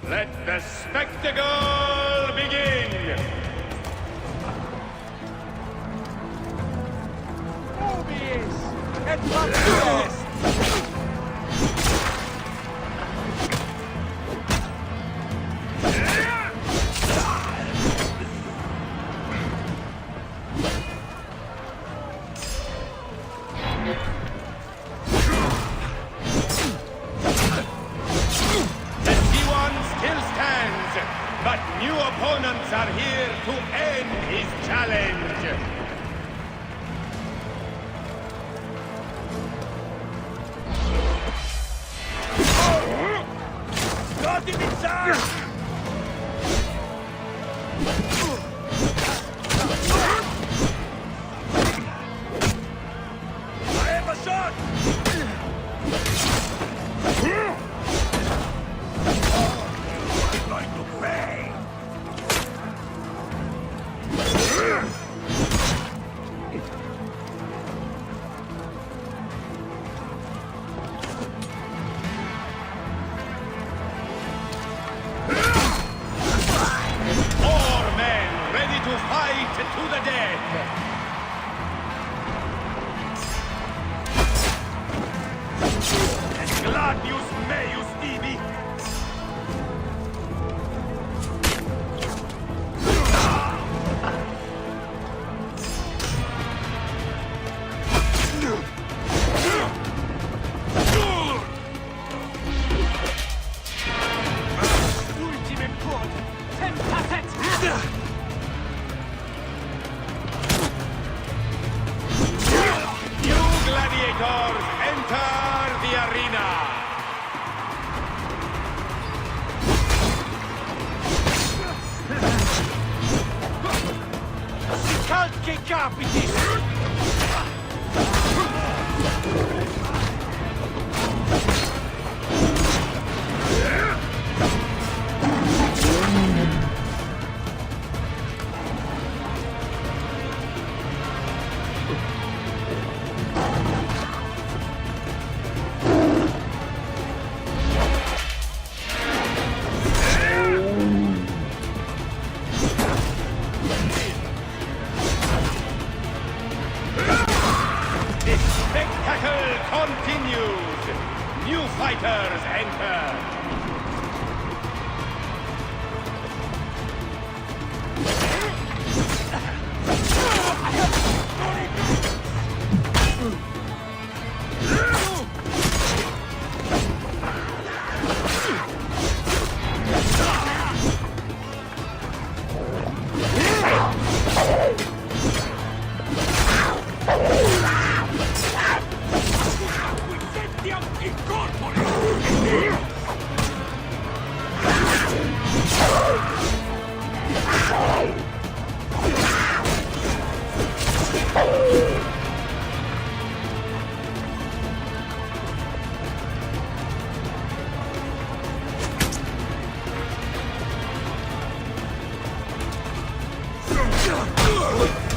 Let the spectacle begin! Movies! Et papules! But new opponents are here to end his challenge. Got him inside! I have a shot! To the dead! Gladius meus tibi! Ultime quod! Temptatet! Gladiators, enter the arena! Calce capitis! Continues! New fighters enter!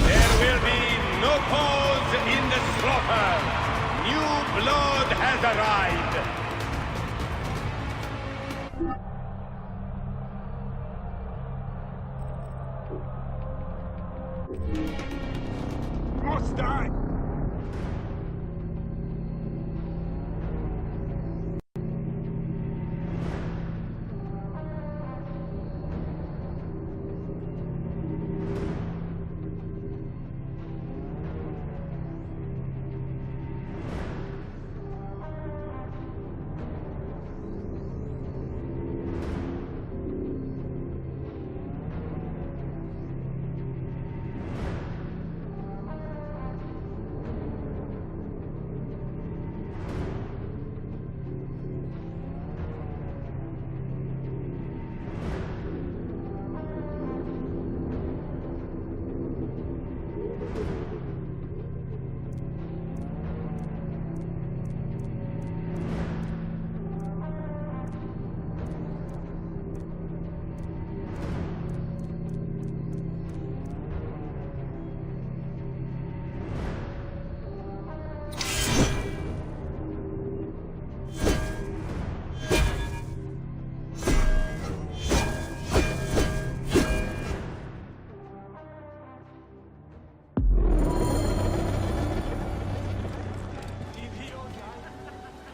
There will be no pause in the slaughter. New blood has arrived. Must I?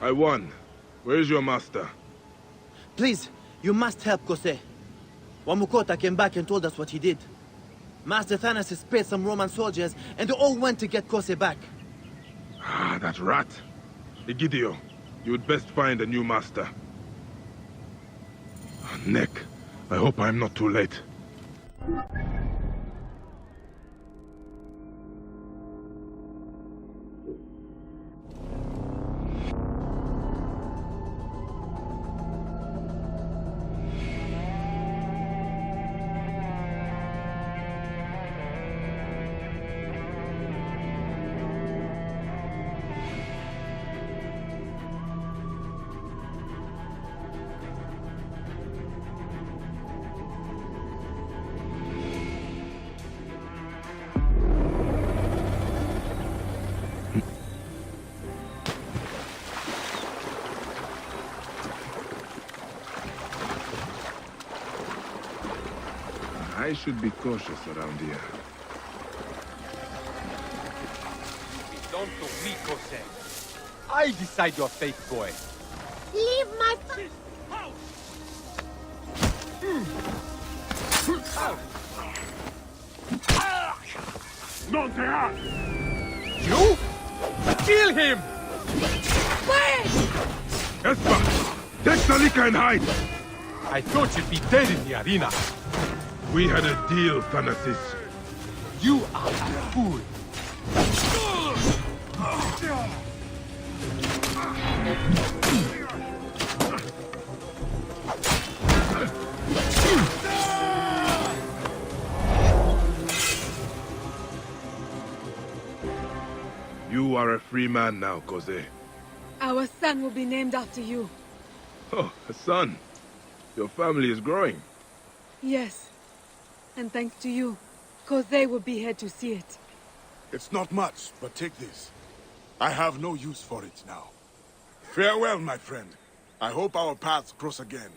I won. Where's your master? Please, you must help Kose. Wamukota came back and told us what he did. Master Thanos has spared some Roman soldiers, and they all went to get Kose back. Ah, that rat. Egidio, you would best find a new master. Nick, I hope I'm not too late. I should be cautious around here. Don't do me, Kose. I decide your fate, boy. Leave my Non te You? Kill him! Wait! Espa! Take Salika and hide! I thought you'd be dead in the arena. We had a deal, Thanasis. You are a fool. You are a free man now, Kose. Our son will be named after you. Oh, a son. Your family is growing. Yes. And thanks to you, Kose will be here to see it. It's not much, but take this. I have no use for it now. Farewell, my friend. I hope our paths cross again.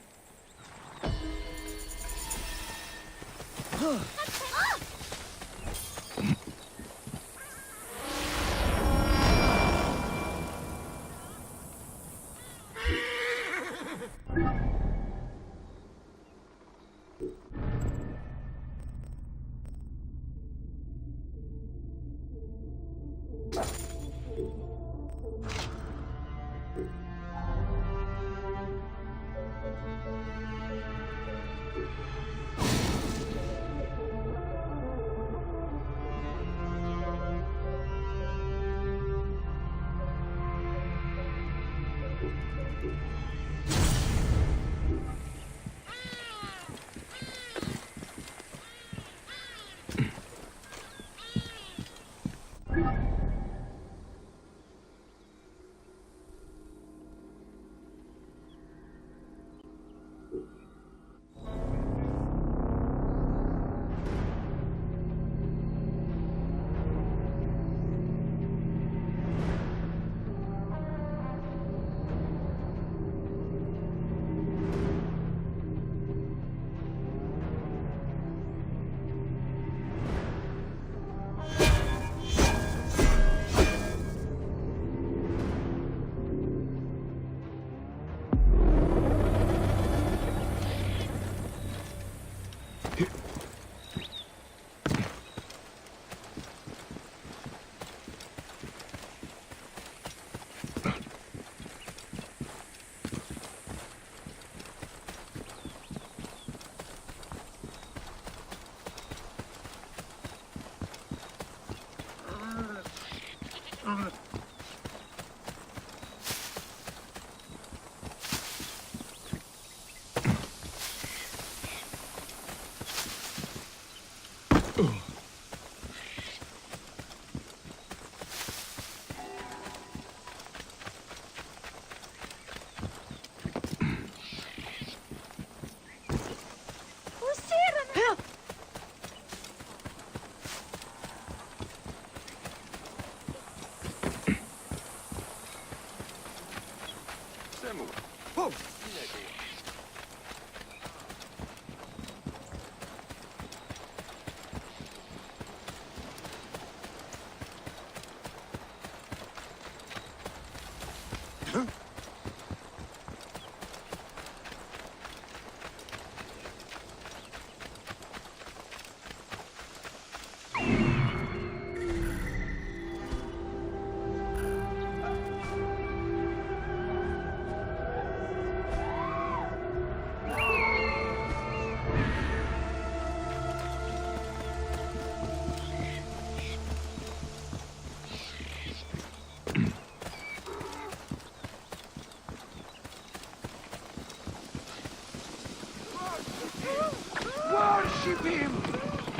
worship him!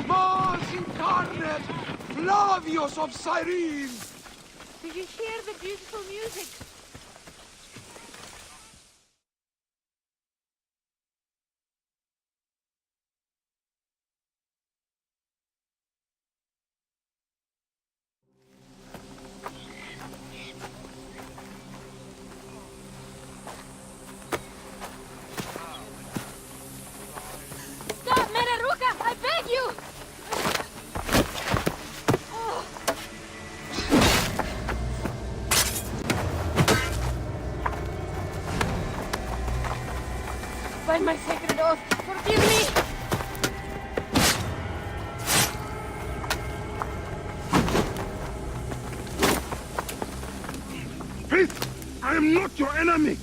Mars incarnate! Flavius of Cyrene! Do you hear the beautiful music? Stop, Meneruka! I beg you! By my sacred oath, forgive me! Please, I am not your enemy!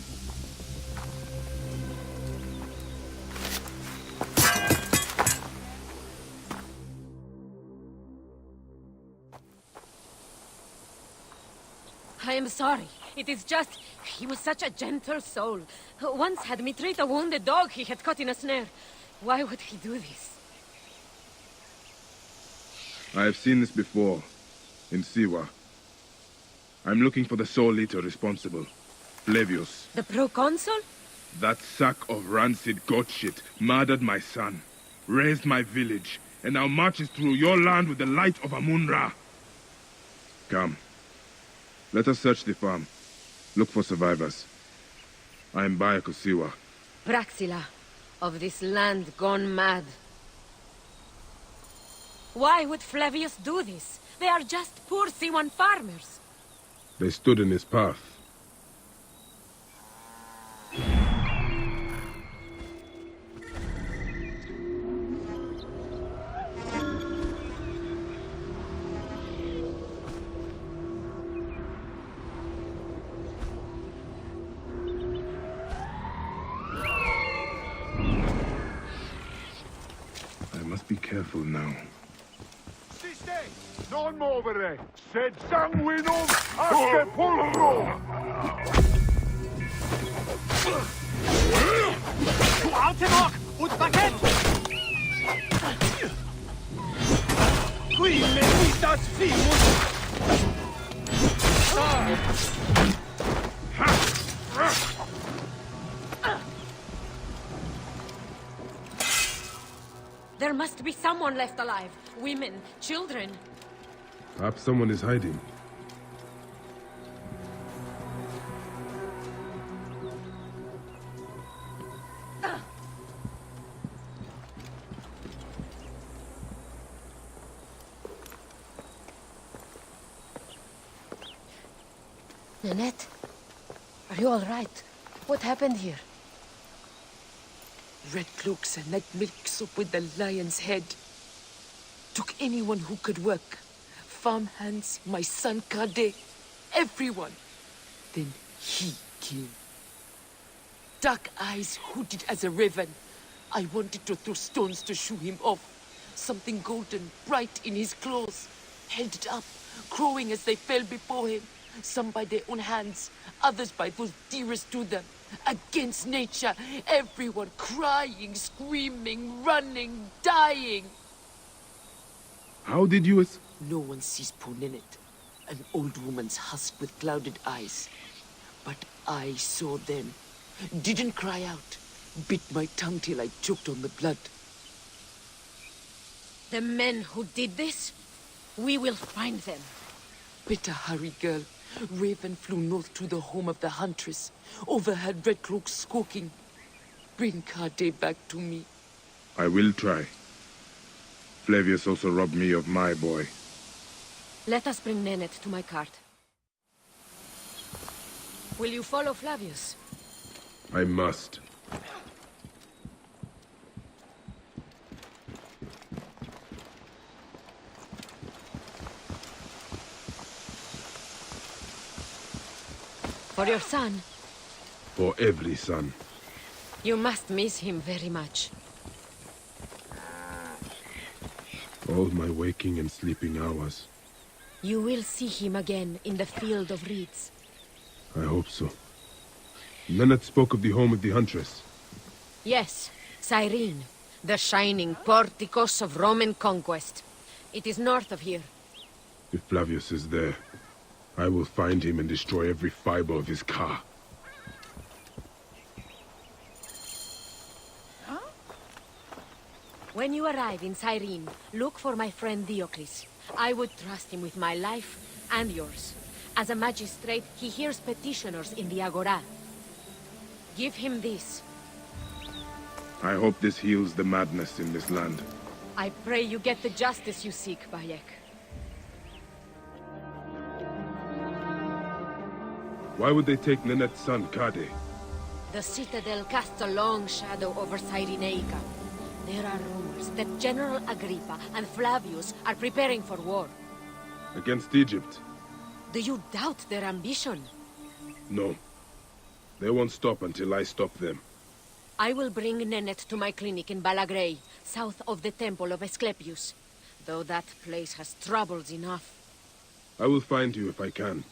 I am sorry. It is just... He was such a gentle soul. Once had me treat a wounded dog he had caught in a snare. Why would he do this? I have seen this before, in Siwa. I'm looking for the soul eater responsible. Flavius. The proconsul? That sack of rancid goat shit murdered my son, raised my village, and now marches through your land with the light of Amun-Ra. Come. Let us search the farm. Look for survivors. I am Baya Kusiwa. Praxila, of this land gone mad. Why would Flavius do this? They are just poor Siwan farmers. They stood in his path. I must be careful now. Non movere! Sed sanguinum a sepulcro! Tu Altenok und Baguette! Qui meritas fimus! There must be someone left alive. Women, children. Perhaps someone is hiding. Nanette, are you all right? What happened here? Red cloaks and night milk soup with the lion's head. Took anyone who could work. Farm hands, my son Kade, everyone. Then he came. Dark eyes hooded as a raven. I wanted to throw stones to shoo him off. Something golden, bright in his claws. Held it up, crowing as they fell before him. Some by their own hands, others by those dearest to them. Against nature, everyone crying, screaming, running, dying. How did you... No one sees poor Ninette, an old woman's husk with clouded eyes. But I saw them. Didn't cry out. Bit my tongue till I choked on the blood. The men who did this? We will find them. Better hurry, girl. Raven flew north to the home of the huntress. Overheard red cloaks squawking. Bring Kade back to me. I will try. Flavius also robbed me of my boy. Let us bring Nanette to my cart. Will you follow Flavius? I must. For your son? For every son. You must miss him very much. All my waking and sleeping hours. You will see him again in the field of reeds. I hope so. Nanette spoke of the home of the huntress. Yes, Cyrene. The shining porticos of Roman conquest. It is north of here. If Flavius is there, I will find him and destroy every fiber of his car. When you arrive in Cyrene, look for my friend Diocles. I would trust him with my life and yours. As a magistrate, he hears petitioners in the Agora. Give him this. I hope this heals the madness in this land. I pray you get the justice you seek, Bayek. Why would they take Nenet's son, Kade? The citadel casts a long shadow over Cyrenaica. There are rumors that General Agrippa and Flavius are preparing for war. Against Egypt? Do you doubt their ambition? No. They won't stop until I stop them. I will bring Nenet to my clinic in Balagrey, south of the Temple of Asclepius. Though that place has troubles enough. I will find you if I can.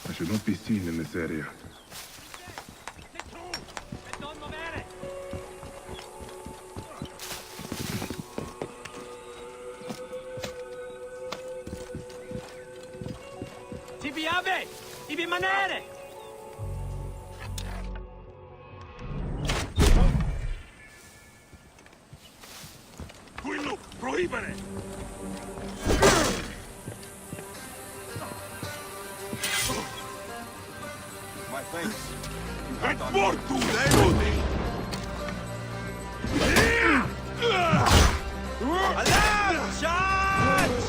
I should not be seen in this area. Tibi ave! Ibi manere! Quello, proibere! My thanks. Et mortu, Lodi! Alarm! Charge!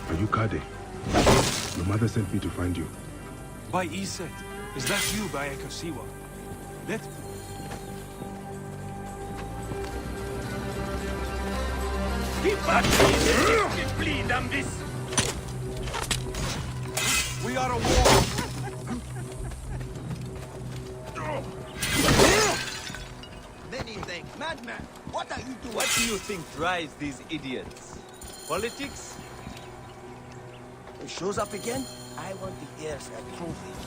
Are you Kade? Your mother sent me to find you. By Iset. Is that you, Bayek Siwa? Let... We are a war. Many thanks. Madman, what are you doing? What do you think drives these idiots? Politics? It shows up again? I want the heirs and trophies.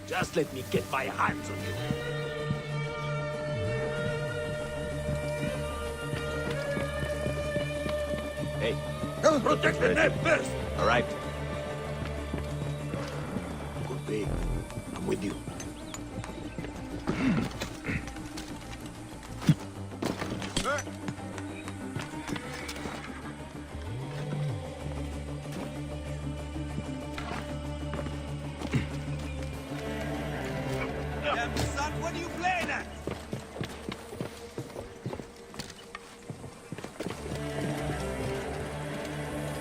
Just let me get my hands on you. Hey, Protect the net first! all right. Good day. I'm with you. are you playing at?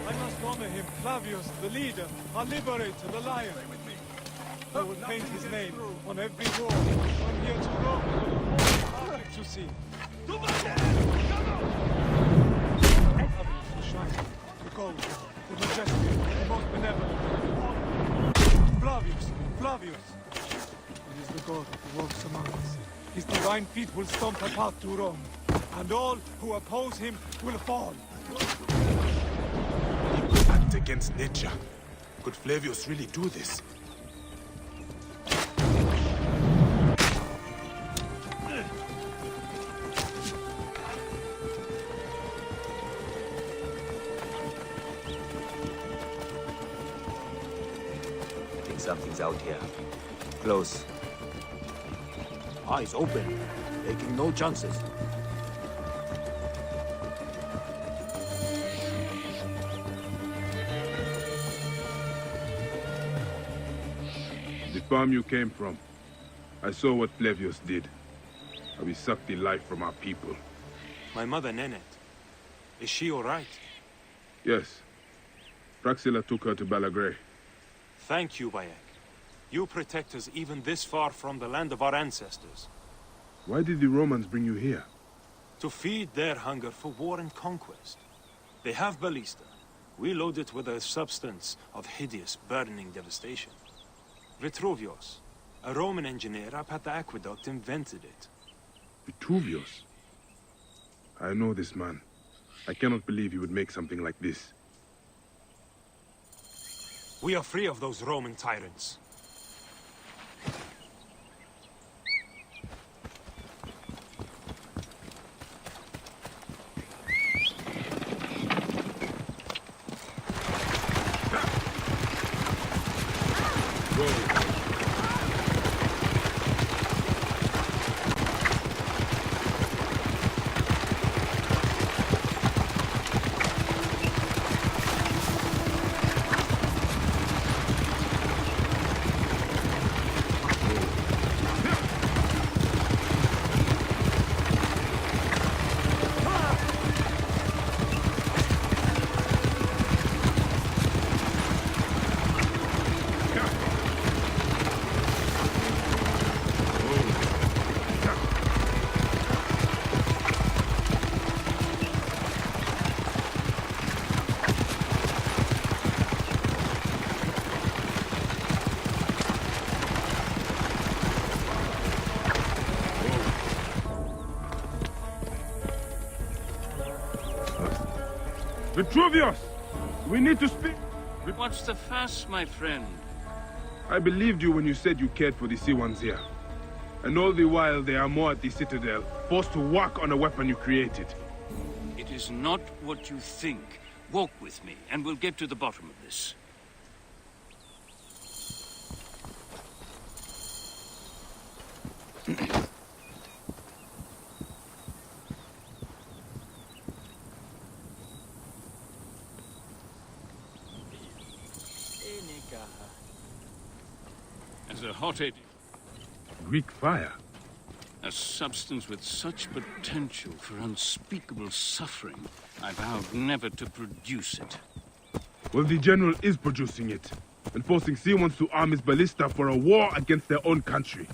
I must honor him, Flavius, the leader, our liberator, the lion. I will paint his name on every wall, from here to Rome, for all the public to see. Flavius, the shining, the gold, the majestic, the most benevolent. Flavius, Flavius. He is the god who walks among us. His divine feet will stomp a path to Rome, and all who oppose him will fall. Act against nature. Could Flavius really do this? I think something's out here. Close. Eyes open, taking no chances. The farm you came from. I saw what Flavius did. How he sucked the life from our people. My mother, Nenet. Is she all right? Yes. Praxilla took her to Balagray. Thank you, Bayek. You protect us even this far from the land of our ancestors. Why did the Romans bring you here? To feed their hunger for war and conquest. They have ballista. We load it with a substance of hideous, burning devastation. Vitruvius, a Roman engineer up at the aqueduct, invented it. Vitruvius? I know this man. I cannot believe he would make something like this. We are free of those Roman tyrants. Vitruvius! We need to speak! What's the fuss, my friend? I believed you when you said you cared for the Siwans here. And all the while they are more at the Citadel, forced to work on a weapon you created. It is not what you think. Walk with me, and we'll get to the bottom of this. As a hot-headed Greek fire? a substance with such potential for unspeakable suffering, I vowed never to produce it. Well, the General is producing it, and forcing Siwans to arm his ballista for a war against their own country.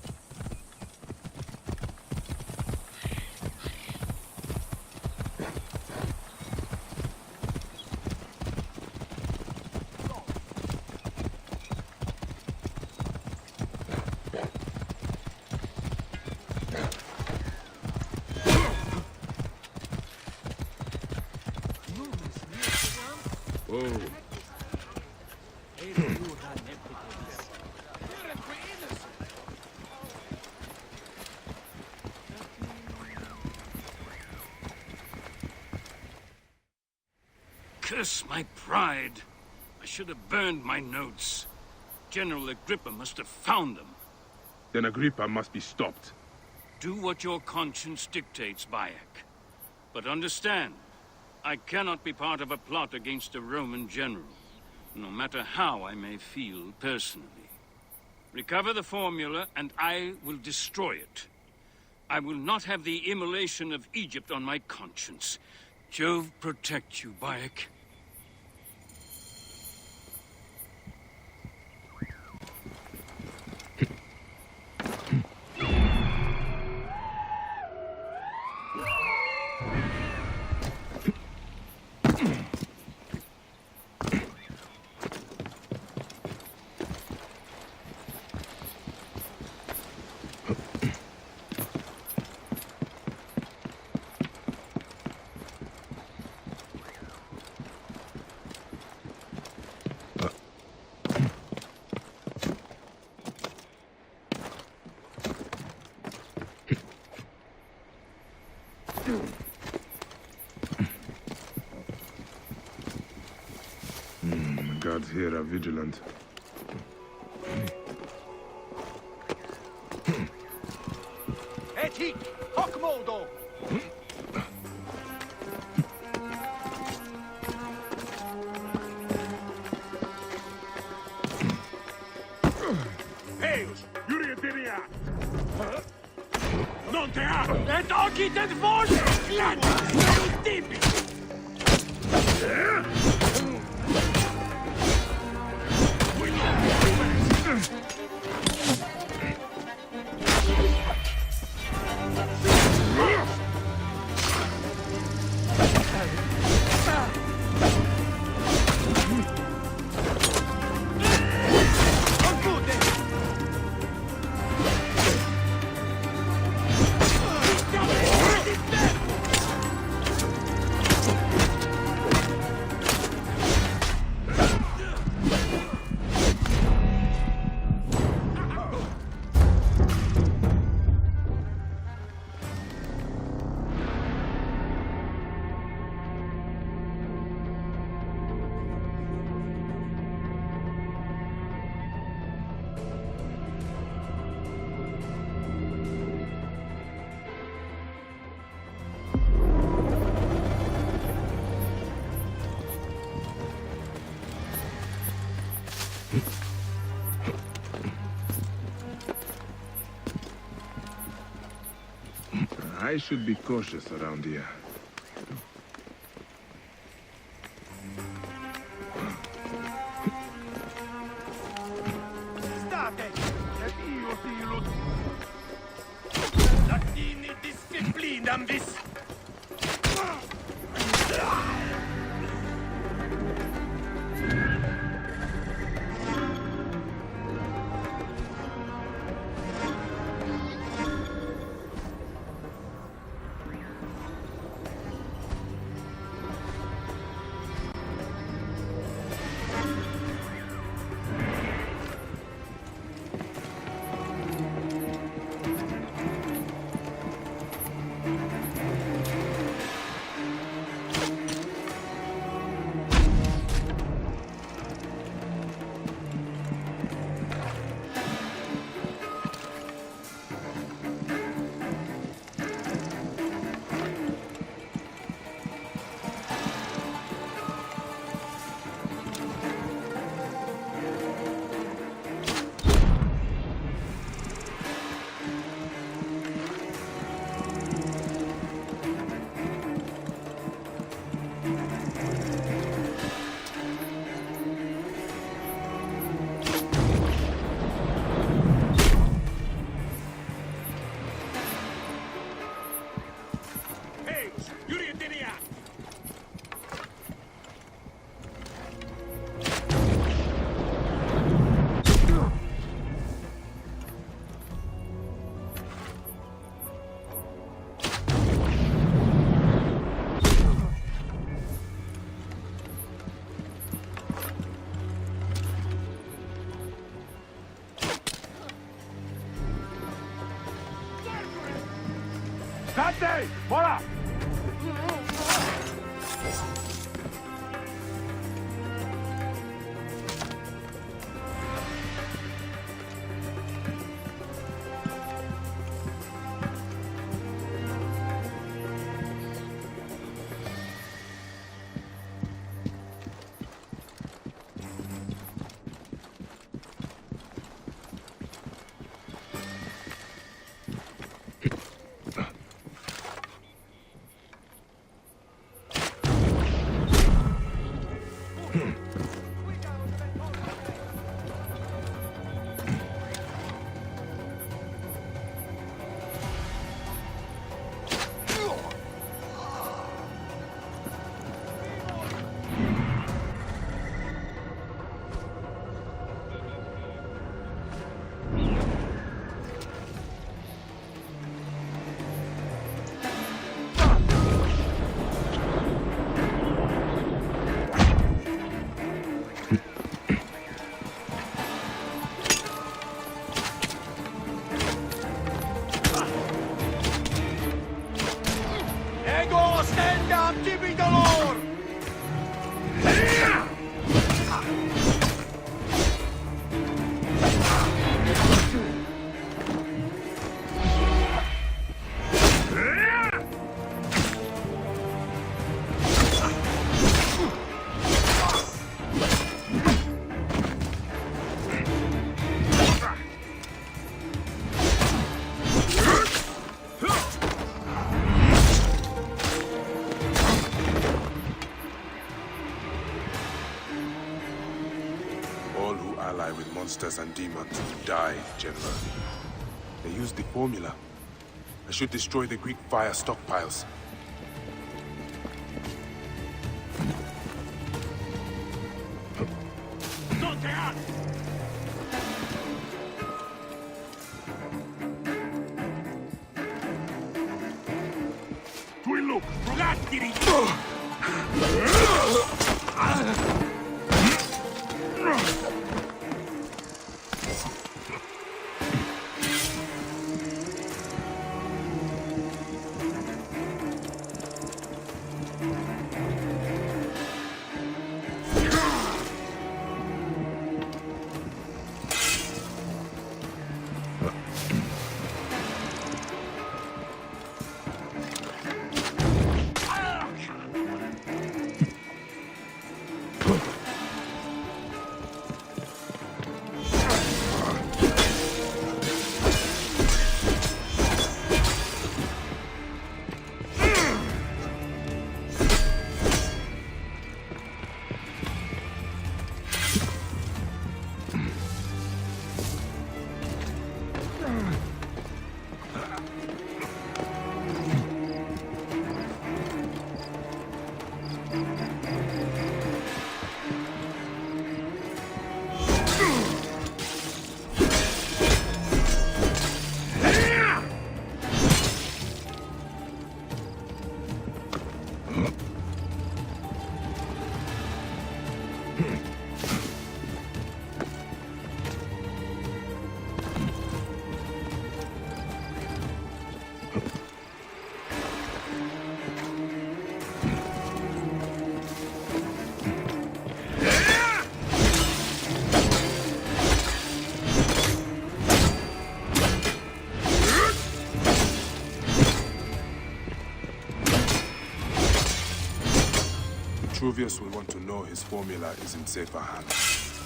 Curse my pride. I should have burned my notes. General Agrippa must have found them. Then Agrippa must be stopped. Do what your conscience dictates, Bayek. But understand, I cannot be part of a plot against a Roman general, no matter how I may feel personally. Recover the formula, and I will destroy it. I will not have the immolation of Egypt on my conscience. Jove protect you, Bayek. The guards here are vigilant. Etik! Hokmodo! Heus, Yurietinia! Non te ha! Et oggi te vol! Glad! Tipi! I should be cautious around here. State! Che Dio ti lo... Latini disciplinam vis! State! Voilà! ally with monsters and demons who die, General. They used the formula. I should destroy the Greek fire stockpiles. Vitruvius will want to know his formula is in safer hands.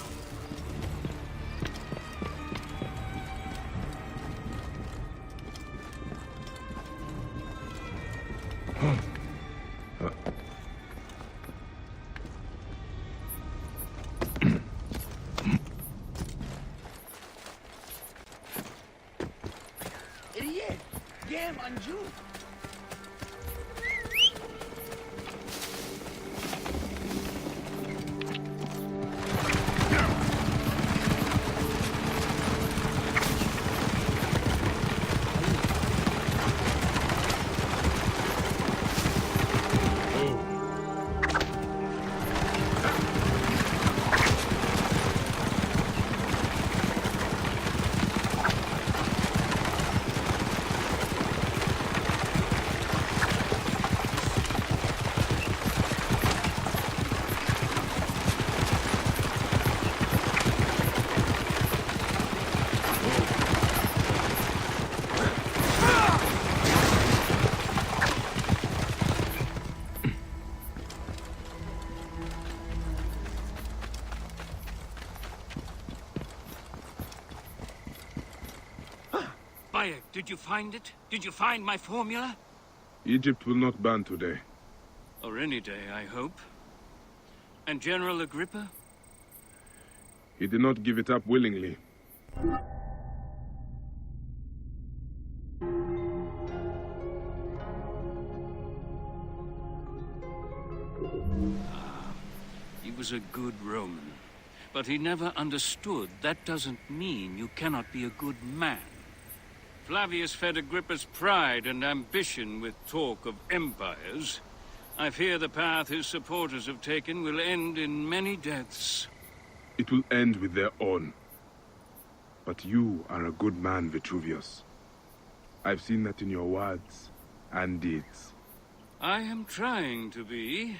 Idiot! Game on you! Bayek, did you find it? Did you find my formula? Egypt will not ban today. Or any day, I hope. And General Agrippa? He did not give it up willingly. He was a good Roman. But he never understood that doesn't mean you cannot be a good man. Flavius fed Agrippa's pride and ambition with talk of empires. I fear the path his supporters have taken will end in many deaths. It will end with their own. But you are a good man, Vitruvius. I've seen that in your words and deeds. I am trying to be.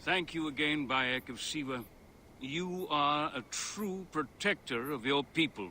Thank you again, Bayek of Siwa. You are a true protector of your people.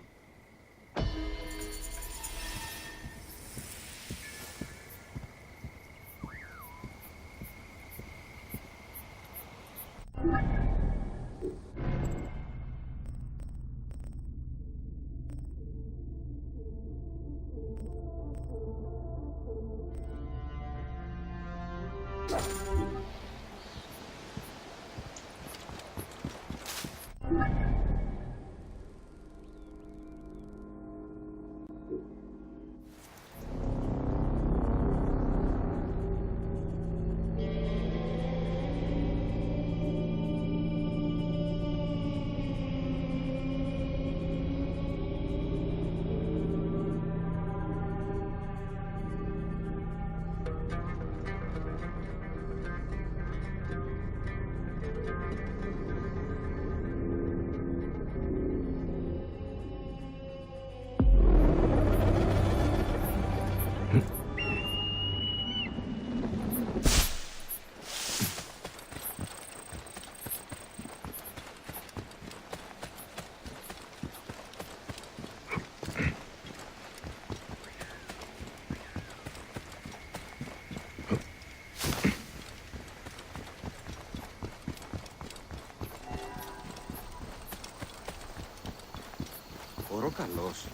Oro Carlos.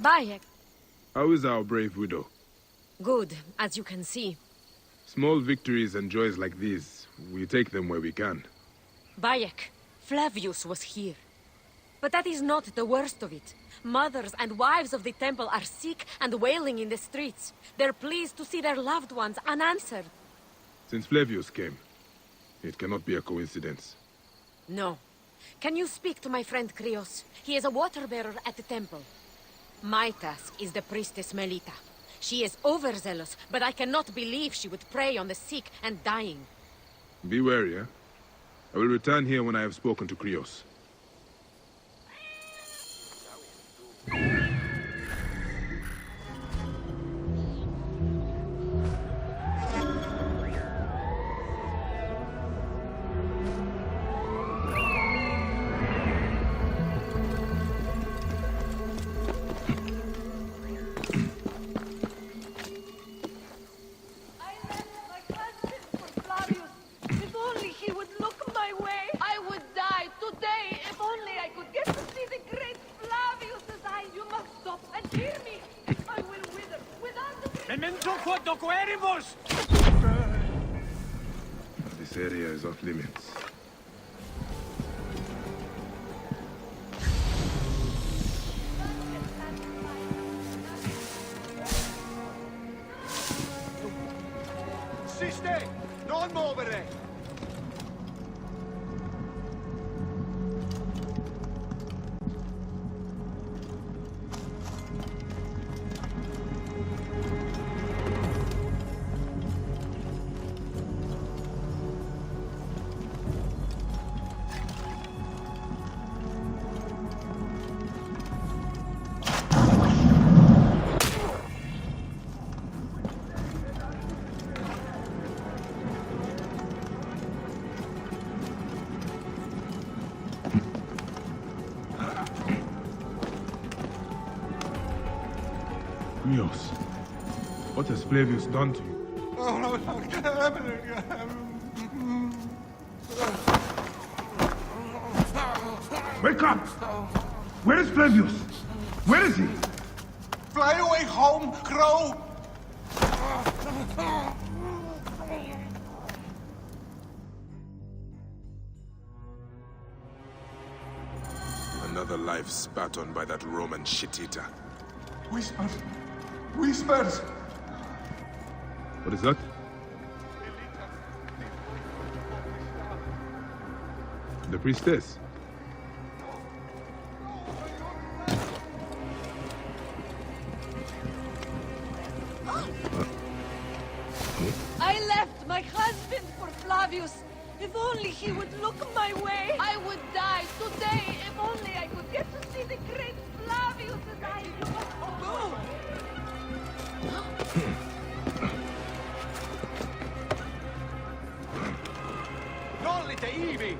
Bayek. How is our brave widow? Good, as you can see. Small victories and joys like these, we take them where we can. Bayek, Flavius was here. But that is not the worst of it. Mothers and wives of the temple are sick and wailing in the streets. They're pleased to see their loved ones unanswered. Since Flavius came, it cannot be a coincidence. No. Can you speak to my friend Krios? He is a water-bearer at the temple. My task is the priestess Melita. She is overzealous, but I cannot believe she would prey on the sick and dying. Be wary, eh? I will return here when I have spoken to Krios. This area is off limits. Siste! Non muovere! Krios, what has Flavius done to you? Wake up! Where is Flavius? Where is he? Fly away home, Crow! Another life spat on by that Roman shit-eater. Whispers! Whispers! What is that? The priestess. I left my husband for Flavius. If only he would look my way, I would die today. If only I could get to see the great Flavius as I do. Non li te ivi!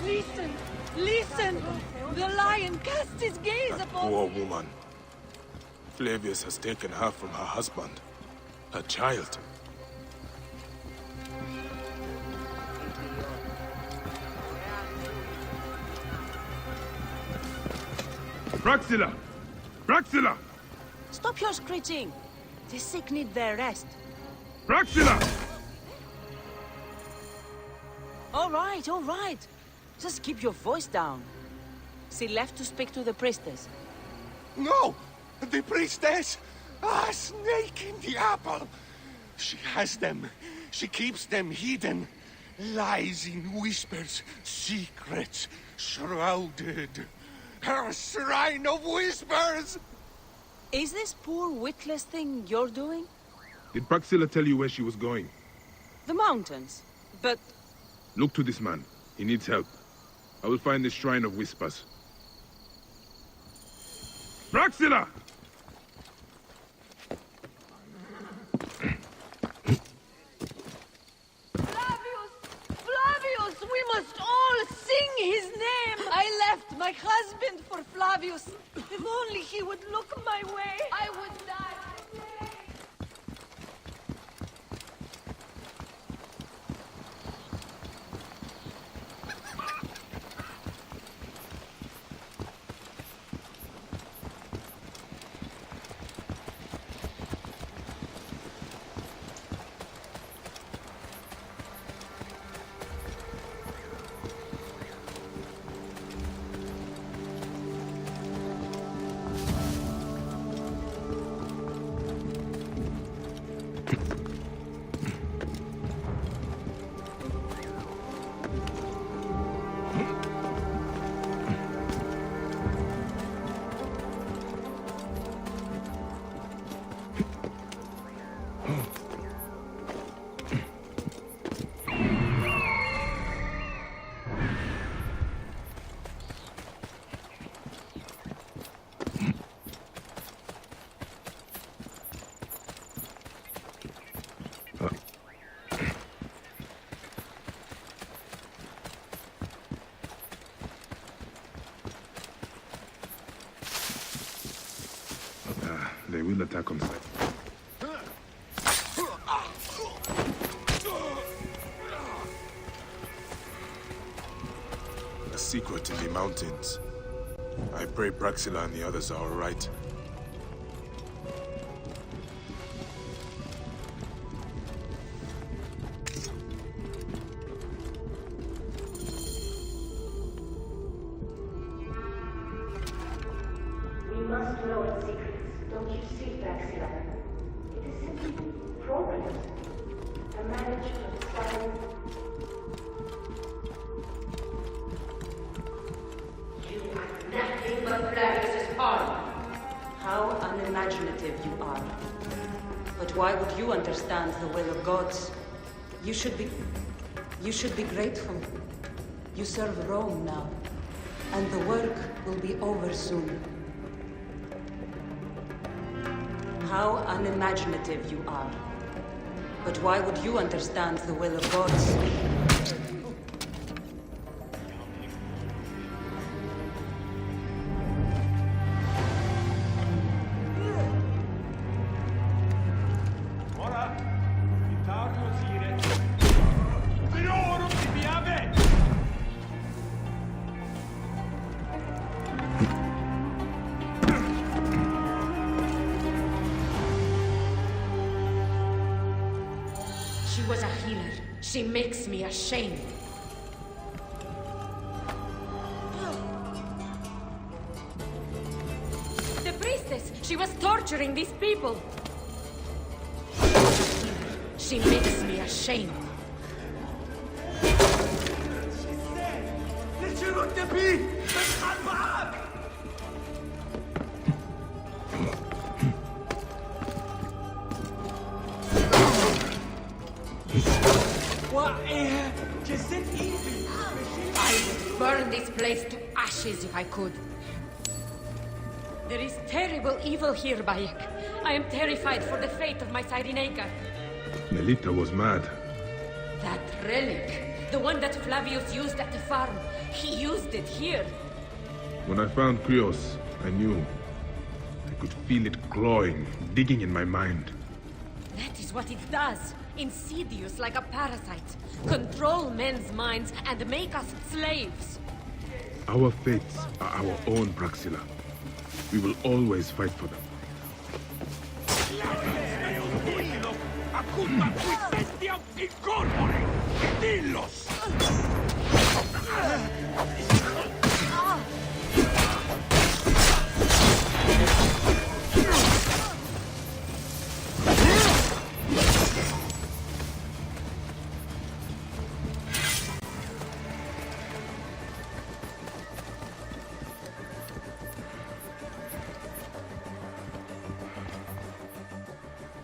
Listen! Listen! The lion cast his gaze upon... Poor woman. Flavius has taken her from her husband, her child. Praxilla! Praxilla! Stop your screeching. The sick need their rest. Praxilla! All right. Just keep your voice down. She left to speak to the priestess. No! The priestess! Ah, snake in the apple! She has them. She keeps them hidden. Lies in whispers, secrets, shrouded. Her shrine of whispers! Is this poor witless thing you're doing? Did Praxilla tell you where she was going? The mountains. But... Look to this man. He needs help. I will find the Shrine of Whispers. Praxilla! Flavius! We must all sing his name! I left my husband for Flavius. If only he would look my way, I would die. They will attack on sight. A secret in the mountains. I pray Praxilla and the others are all right. We must know its secrets. Don't you see, Praxilla? It is simply progress. A marriage of science. You are nothing but Flavius' pawn. How unimaginative you are. But why would you understand the will of gods? You should be grateful. You serve Rome now, and the work will be over soon. How unimaginative you are. But why would you understand the will of gods? She was a healer. She makes me ashamed. The priestess! She was torturing these people! She makes me ashamed. I would burn this place to ashes if I could. There is terrible evil here, Bayek. I am terrified for the fate of my Cyrenaica. Melita was mad. That relic, The one that Flavius used at the farm. He used it here. When I found Krios, I knew. I could feel it clawing, digging in my mind. That is what it does. Insidious like a parasite. Control men's minds and make us slaves. Our fates are our own, Praxila. We will always fight for them.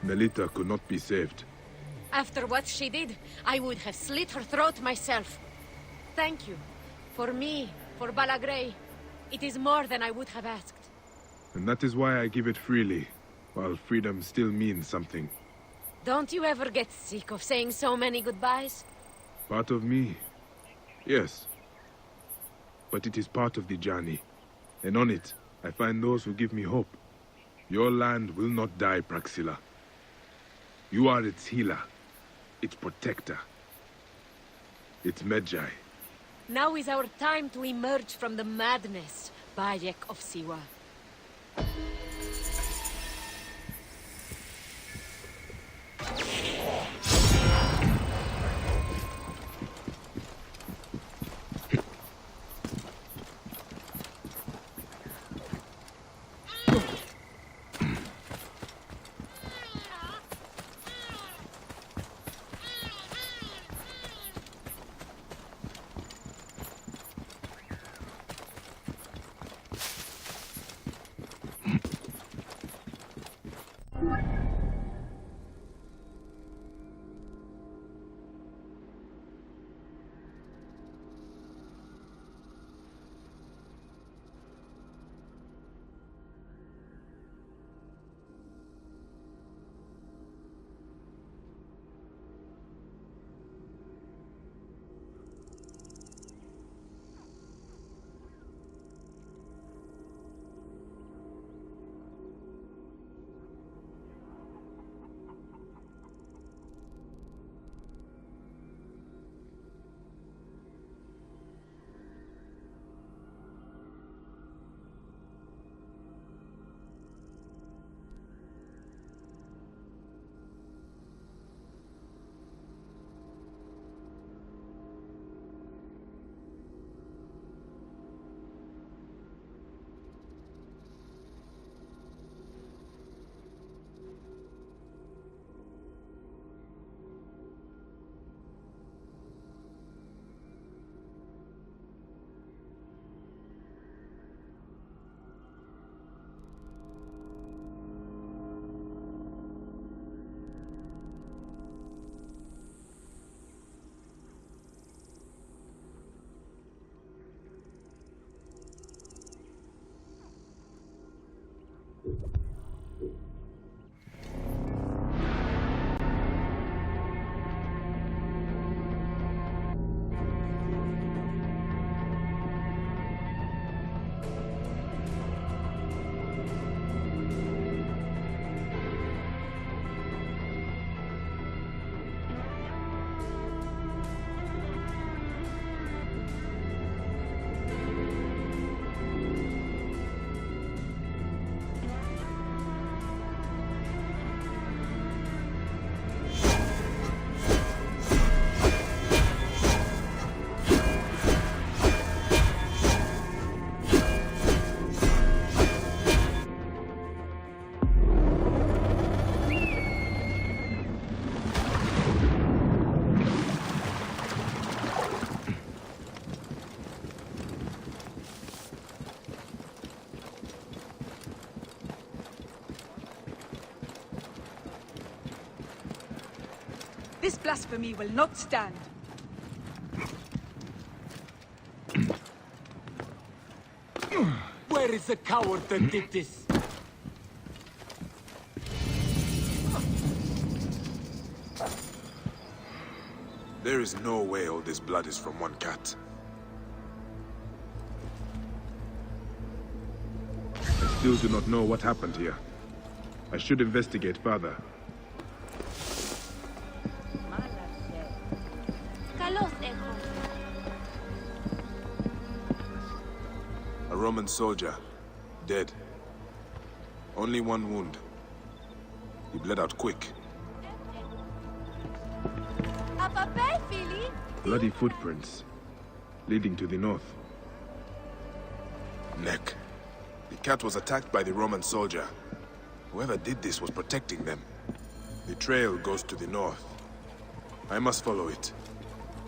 Melita could not be saved. After what she did, I would have slit her throat myself. Thank you. For me, for Balagrey. It is more than I would have asked. And that is why I give it freely, while freedom still means something. Don't you ever get sick of saying so many goodbyes? Part of me, yes. But it is part of the journey. And on it, I find those who give me hope. Your land will not die, Praxila. You are its healer, its protector, its Medjay. Now is our time to emerge from the madness, Bayek of Siwa. This blasphemy will not stand. Where is the coward that did this? There is no way all this blood is from one cat. I still do not know what happened here. I should investigate further. A Roman soldier. Dead. Only one wound. He bled out quick. Bloody footprints, leading to the north. Neck. The cat was attacked by the Roman soldier. Whoever did this was protecting them. The trail goes to the north. I must follow it.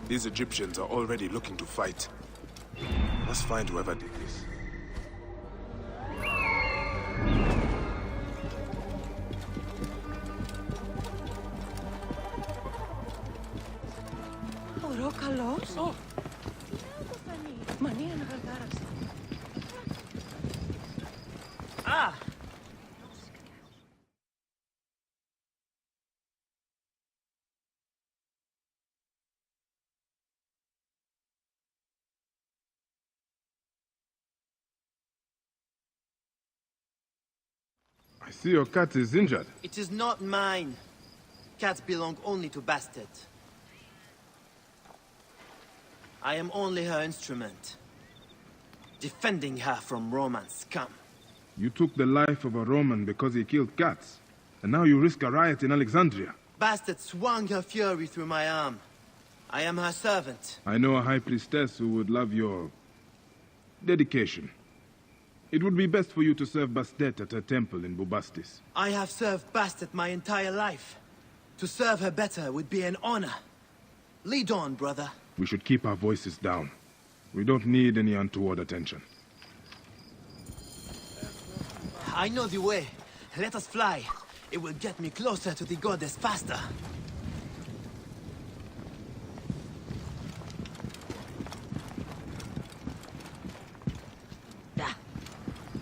These Egyptians are already looking to fight. I must find whoever did this. Oh. Ah! I see your cat is injured. It is not mine. Cats belong only to Bastet. I am only her instrument. Defending her from Roman scum. You took the life of a Roman because he killed cats. And now you risk a riot in Alexandria. Bastet swung her fury through my arm. I am her servant. I know a high priestess who would love your dedication. It would be best for you to serve Bastet at her temple in Bubastis. I have served Bastet my entire life. To serve her better would be an honor. Lead on, brother. We should keep our voices down. We don't need any untoward attention. I know the way. Let us fly. It will get me closer to the goddess faster.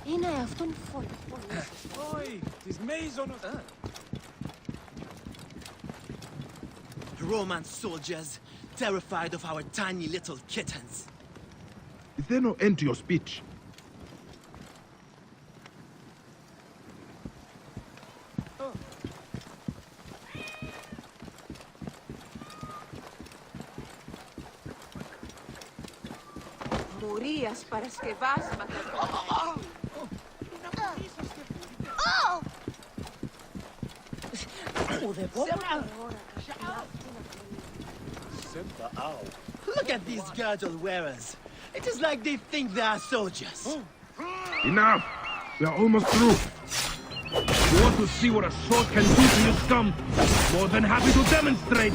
Είναι αυτόν φόλο. Όχι, της μέιζωνος. Roman soldiers, terrified of our tiny little kittens. Is there no end to your speech? Μουρίας παρασκευάσματα. Look at these girdle wearers. It is like they think they are soldiers. Enough! We are almost through. You want to see what a sword can do to you scum? More than happy to demonstrate!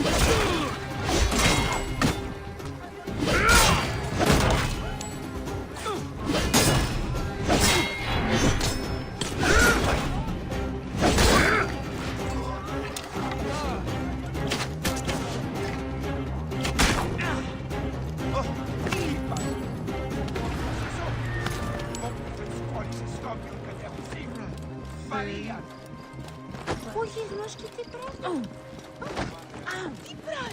Όχι γνώσκει τι πράγμα. Τι πράγμα.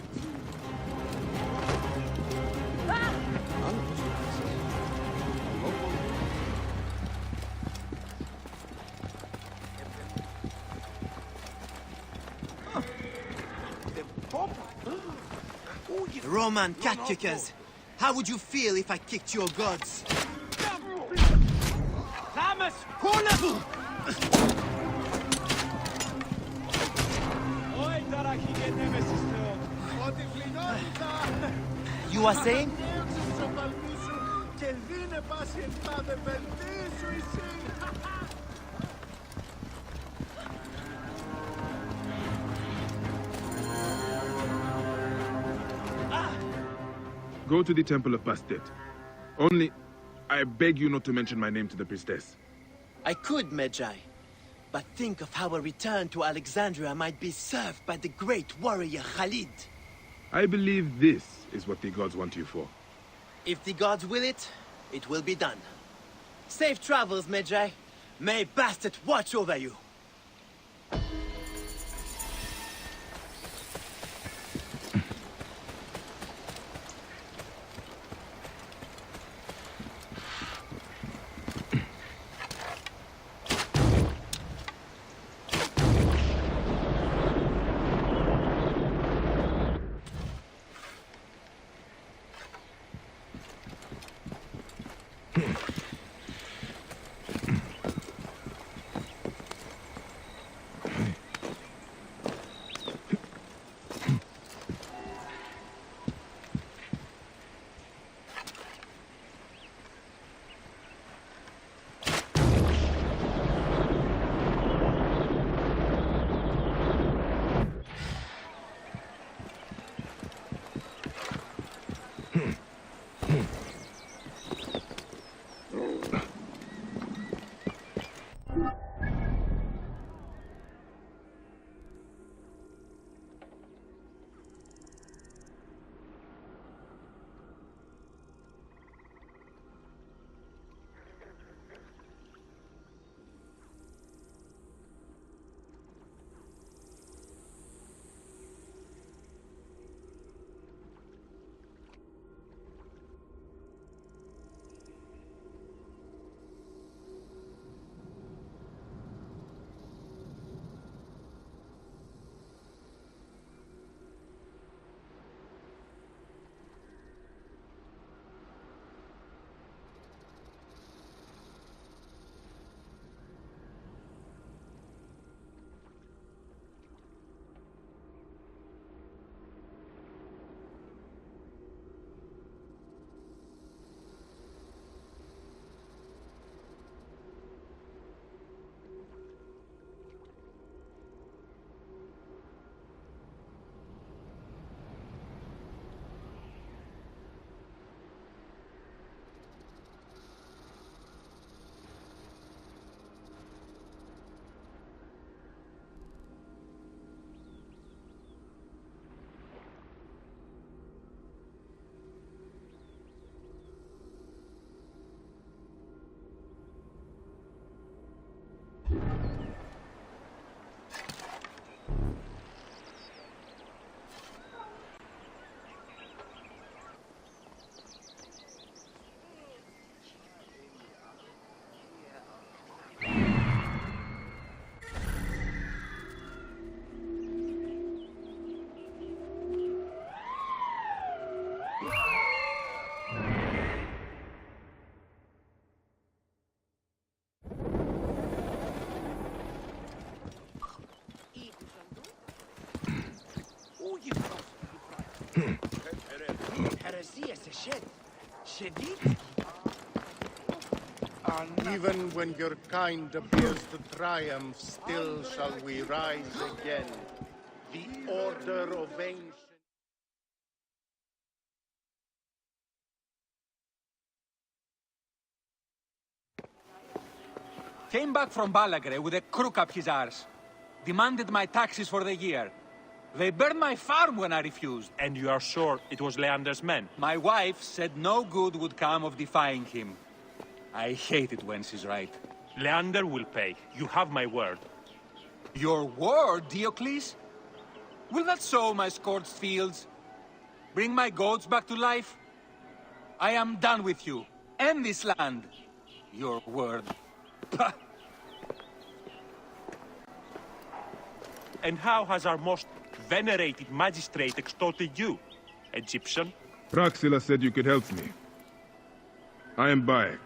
Roman cat kickers. How would you feel if I kicked your gods? Thomas, corner! You are saying? Go to the temple of Bastet. Only, I beg you not to mention my name to the priestess. I could, Magi. But think of how a return to Alexandria might be served by the great warrior Khalid. I believe this is what the gods want you for. If the gods will it, it will be done. Safe travels, Magi. May Bastet watch over you. Even when your kind appears to triumph, still shall we rise again. The order of ancient... Came back from Balagre with a crook up his arse. Demanded my taxes for the year. They burned my farm when I refused. And you are sure it was Leander's men? My wife said no good would come of defying him. I hate it when she's right. Leander will pay. You have my word. Your word, Diocles? Will that sow my scorched fields? Bring my goats back to life? I am done with you, and this land. Your word. Pah! And how has our most venerated magistrate extorted you, Egyptian? Praxila said you could help me. I am Bayek.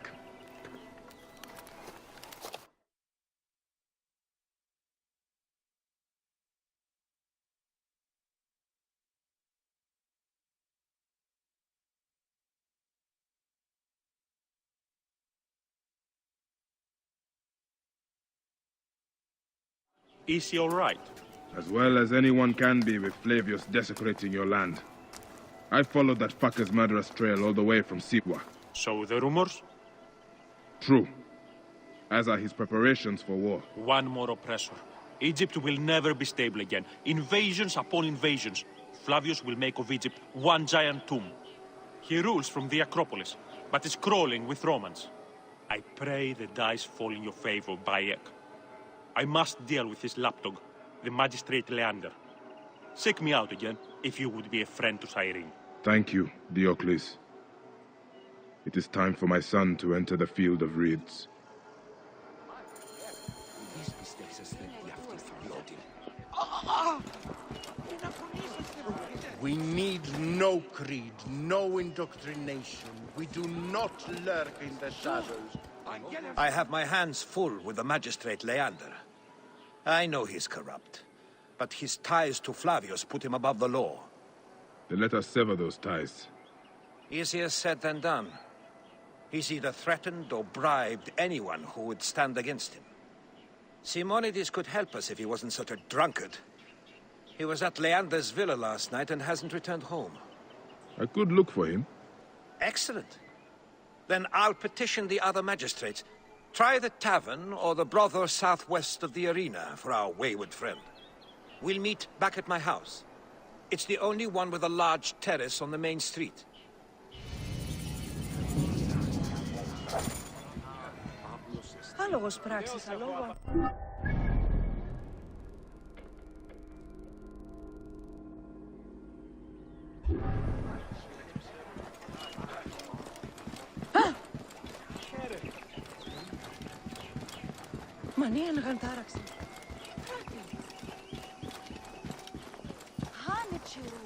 Is he all right? As well as anyone can be with Flavius desecrating your land. I followed that fucker's murderous trail all the way from Siwa. So the rumors? True. As are his preparations for war. One more oppressor. Egypt will never be stable again. Invasions upon invasions. Flavius will make of Egypt one giant tomb. He rules from the Acropolis, but is crawling with Romans. I pray the dice fall in your favor, Bayek. I must deal with his lapdog, the magistrate Leander. Seek me out again, if you would be a friend to Cyrene. Thank you, Diocles. It is time for my son to enter the field of reeds. We need no creed, no indoctrination. We do not lurk in the shadows. I have my hands full with the magistrate Leander. I know he's corrupt, but his ties to Flavius put him above the law. Then let us sever those ties. Easier said than done. He's either threatened or bribed anyone who would stand against him. Simonides could help us if he wasn't such a drunkard. He was at Leander's villa last night and hasn't returned home. I could look for him. Excellent. Then I'll petition the other magistrates. Try the tavern or the brothel southwest of the arena for our wayward friend. We'll meet back at my house. It's the only one with a large terrace on the main street. Άλογος πράξης, αλόγω. Μανία γαντάραξε. Χάνε τσιρού.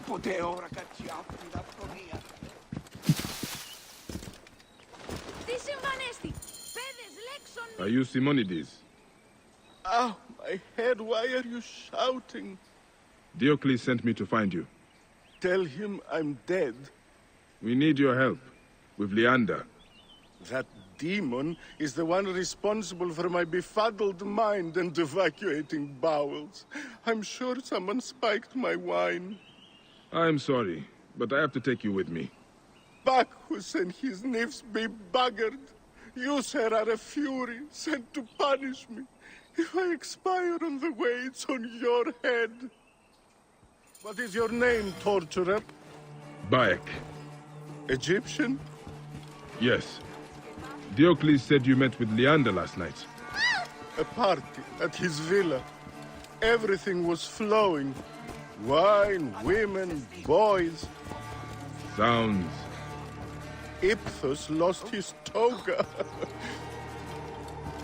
Ποτέ ώρα κατσιάφτη αυτονία. Τι συμβανέστη, παιδες λέξον. Are you Simonides? Oh, my head, why are you shouting? Diocles sent me to find you. Tell him I'm dead. We need your help. With Leander. That demon is the one responsible for my befuddled mind and evacuating bowels. I'm sure someone spiked my wine. I'm sorry, but I have to take you with me. Bacchus and his nymphs be buggered. You, sir, are a fury sent to punish me. If I expire on the way, it's on your head. What is your name, torturer? Bayek. Egyptian? Yes. Diocles said you met with Leander last night. A party at his villa. Everything was flowing. Wine, women, boys. Sounds. Iphthos lost his toga.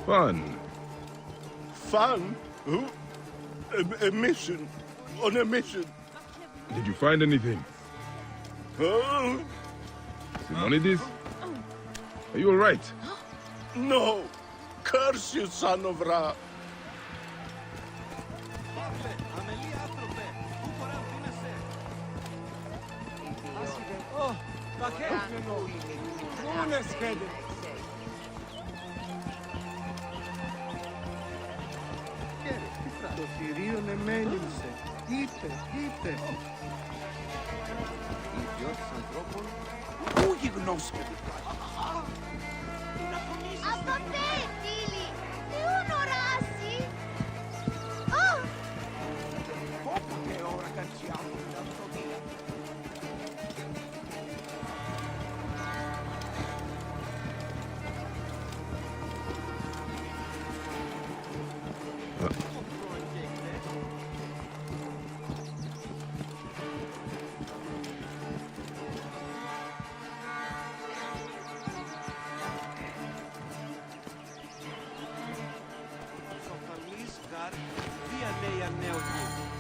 Fun. Fun? Who? A mission. On a mission. Did you find anything? Oh, Simonides? Are you alright? no. Curse you, son of Ra. Oh, Το θηρίο εμέλυνσε. Είτε. Ιδιώτης ανθρώπων, πού γιγνώσκεται. Από πέ, φίλοι! Τι ονοράσει! Όποτε ώρα καντσιάμου, αυτό δία. Σοφαλής γάρ, διανέια νέος μου.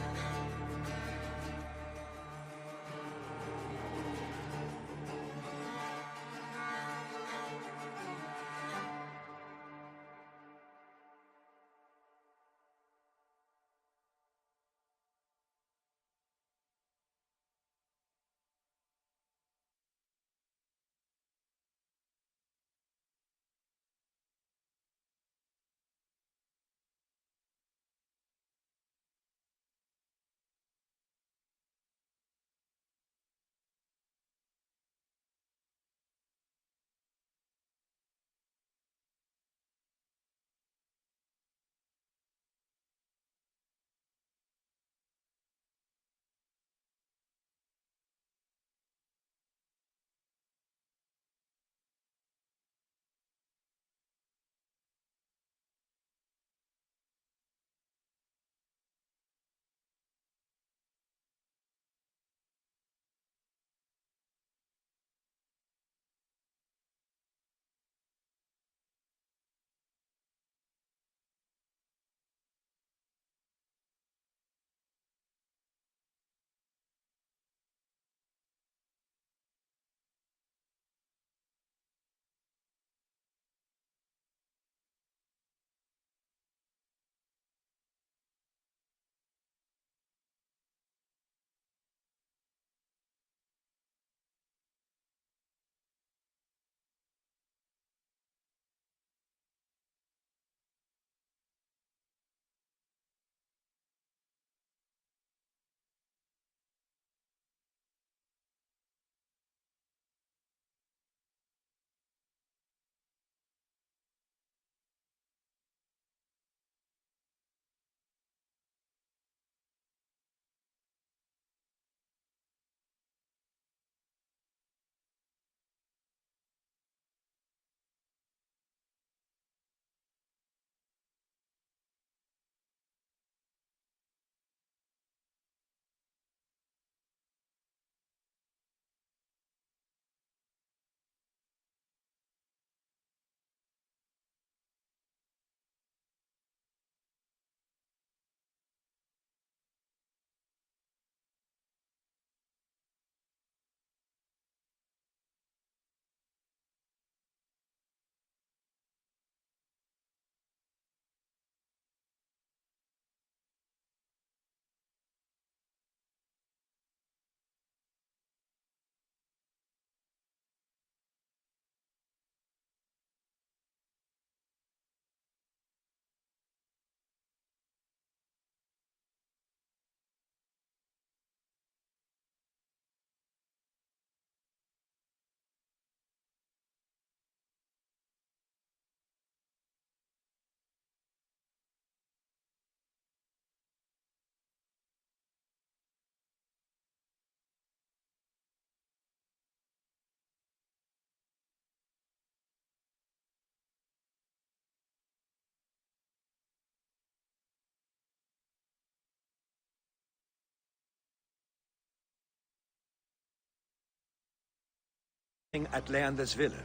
At Leander's villa.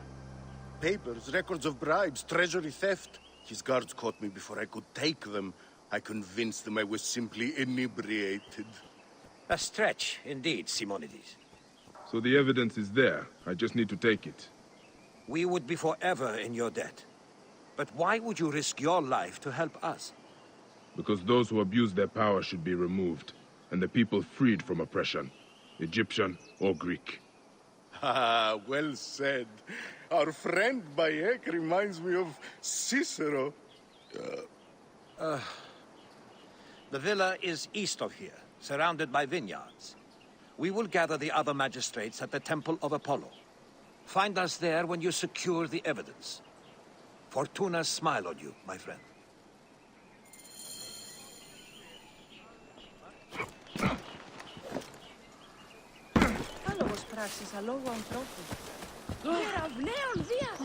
Papers, records of bribes, treasury theft. His guards caught me before I could take them. I convinced them I was simply inebriated. A stretch, indeed, Simonides. So the evidence is there. I just need to take it. We would be forever in your debt. But why would you risk your life to help us? Because those who abuse their power should be removed, and the people freed from oppression, Egyptian or Greek. Ah, well said. Our friend Bayek reminds me of Cicero. The villa is east of here, surrounded by vineyards. We will gather the other magistrates at the Temple of Apollo. Find us there when you secure the evidence. Fortuna's smile on you, my friend. Άλογος πράξης, αλόγου ανθρώπου. Κεραυναίων βίας!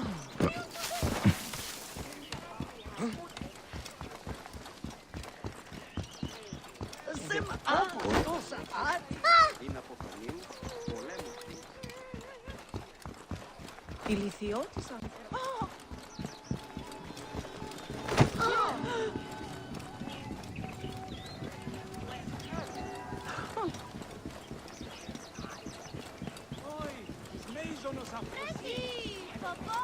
Ηλιθιώτης άνθρωπο. Πρέπει! Παπώ!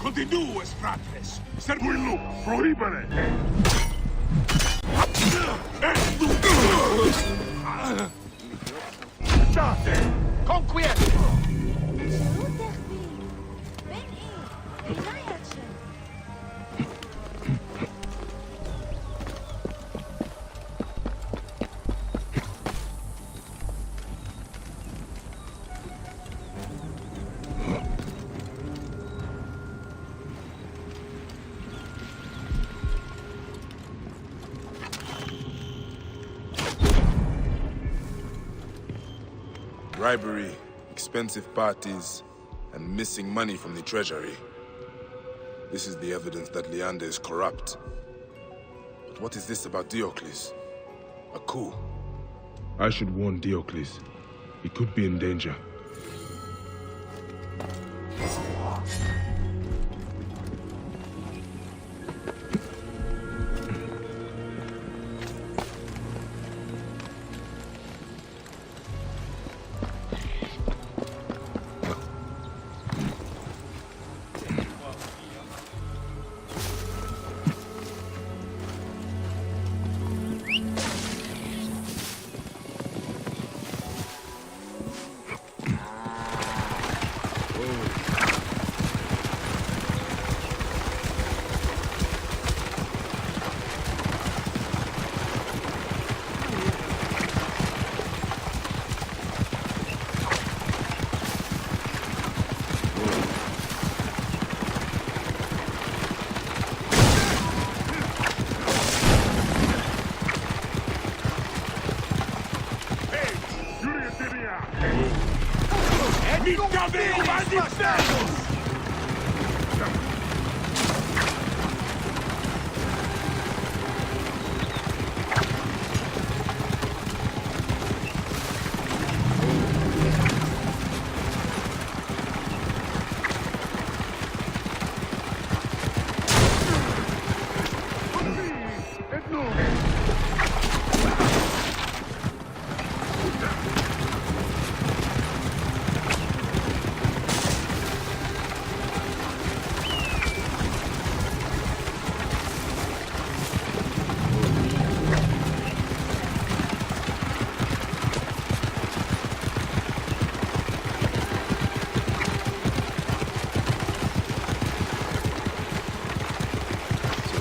Continues, fratres! Servillo, prohibere! State! Conquiete! שירות תחביב. בן עיר. עיני עכשיו. Bribery, expensive parties, and missing money from the treasury. This is the evidence that Leander is corrupt. But what is this about Diocles? A coup? I should warn Diocles. He could be in danger.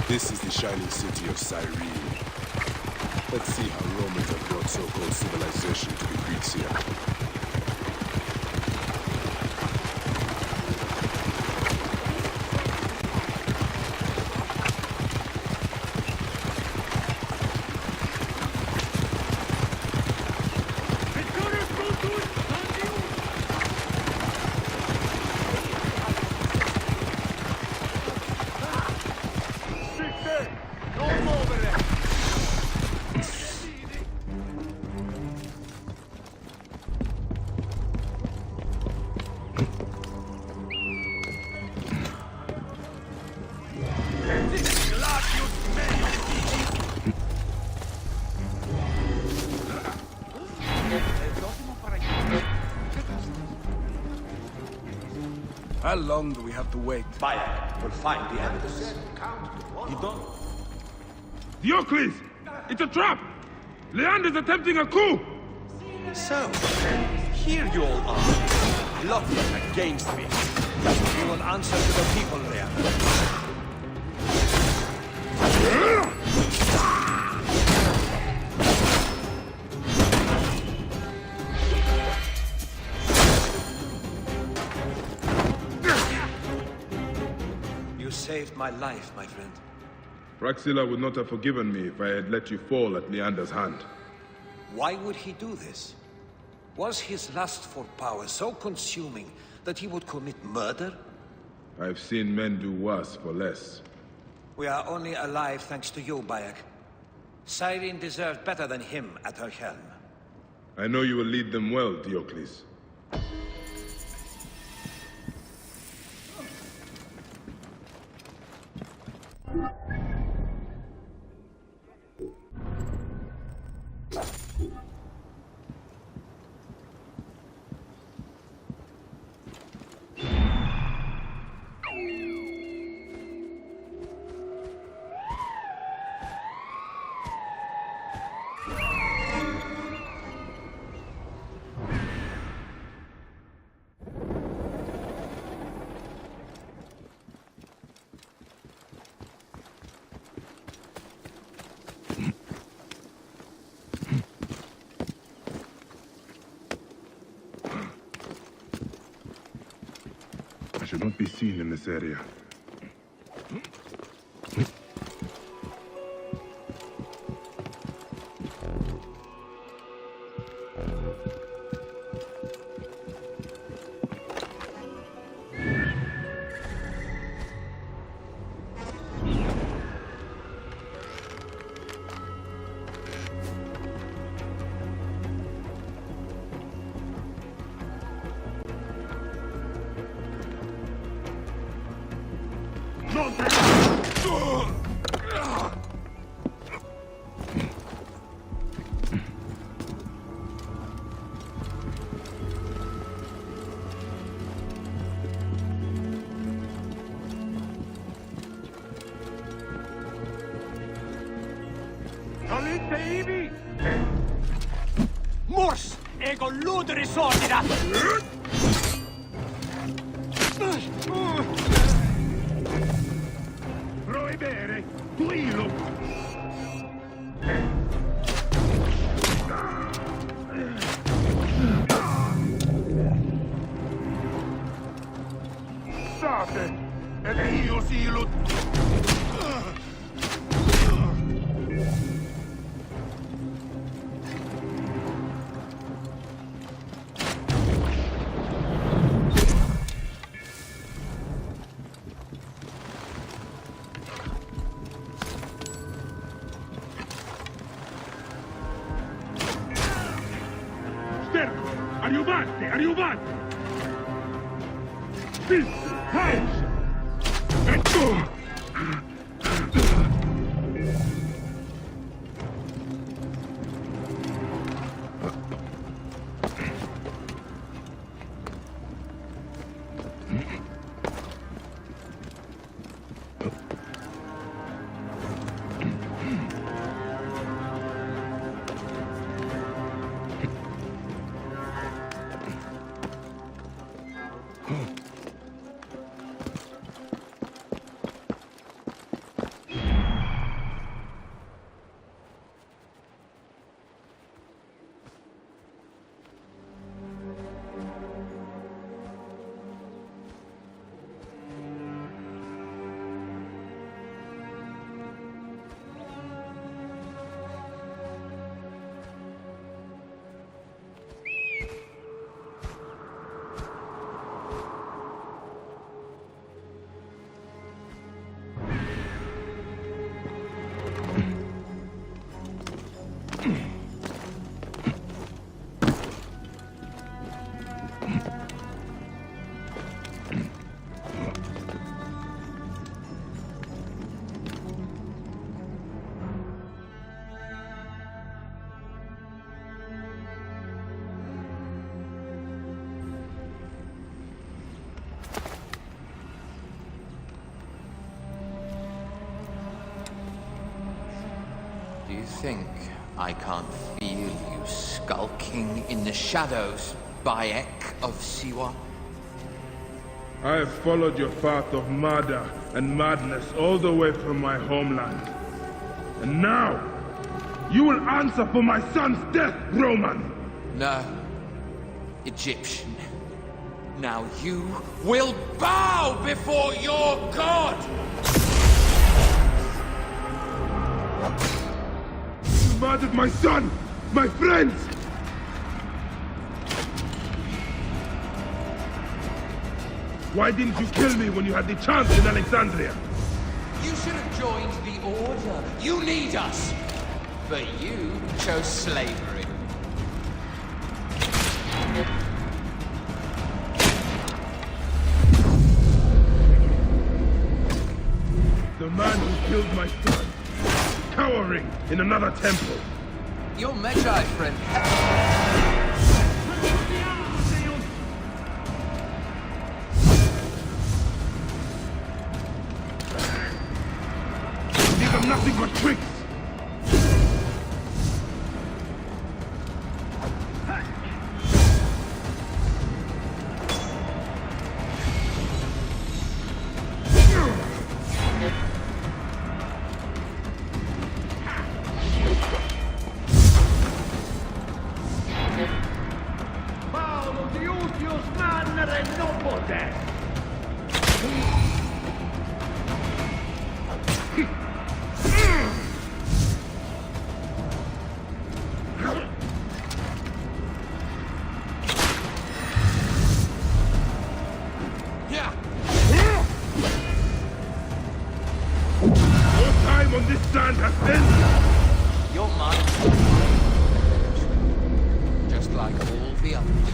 This is the shining city of Cyrene. Let's see how Romans have brought so-called civilization to the Greeks here. How long do we have to wait? Bayek will find the evidence. You don't? Diocles! It's a trap! Leander's attempting a coup! So, here you all are, plotting against me. You will answer to the people there. You saved my life, my friend. Praxilla would not have forgiven me if I had let you fall at Leander's hand. Why would he do this? Was his lust for power so consuming that he would commit murder? I've seen men do worse for less. We are only alive thanks to you, Bayek. Cyrene deserved better than him at her helm. I know you will lead them well, Diocles. I should not be seen in this area. Mors! Ego ludere sordida! Proibere! Tuilo! State! Et io silut! cerco! Arrivate! Arrivate! Ecco! Do you think I can't feel you skulking in the shadows, Bayek of Siwa? I have followed your path of murder and madness all the way from my homeland. And now, you will answer for my son's death, Roman! No, Egyptian. Now you will bow before your god! You murdered my son! My friends! Why didn't you kill me when you had the chance in Alexandria? You should have joined the Order. You need us! But you chose slavery. The man who killed my son, cowering in another temple. Your Magi friend. These are nothing but tricks. On this sand has ended. Your mind, just like all the others.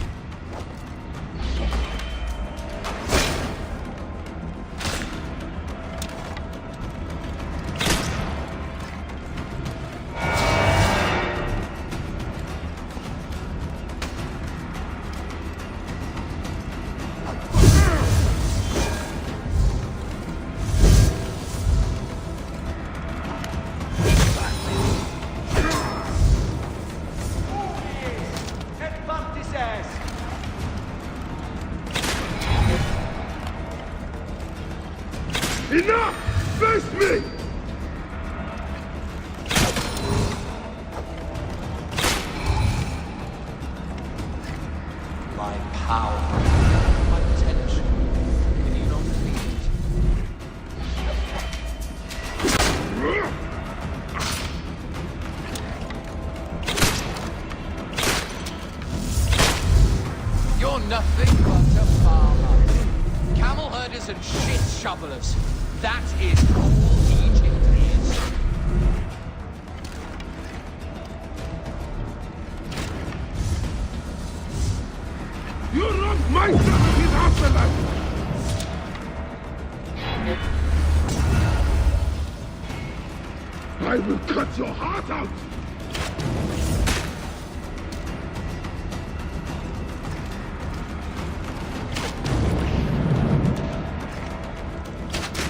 Enough! Face me! My power, my potential. Can you not feel it? You're nothing but a farmer. Camel herders and shit shovelers. That is all Egypt is. You robbed my son of his afterlife! I will cut your heart out!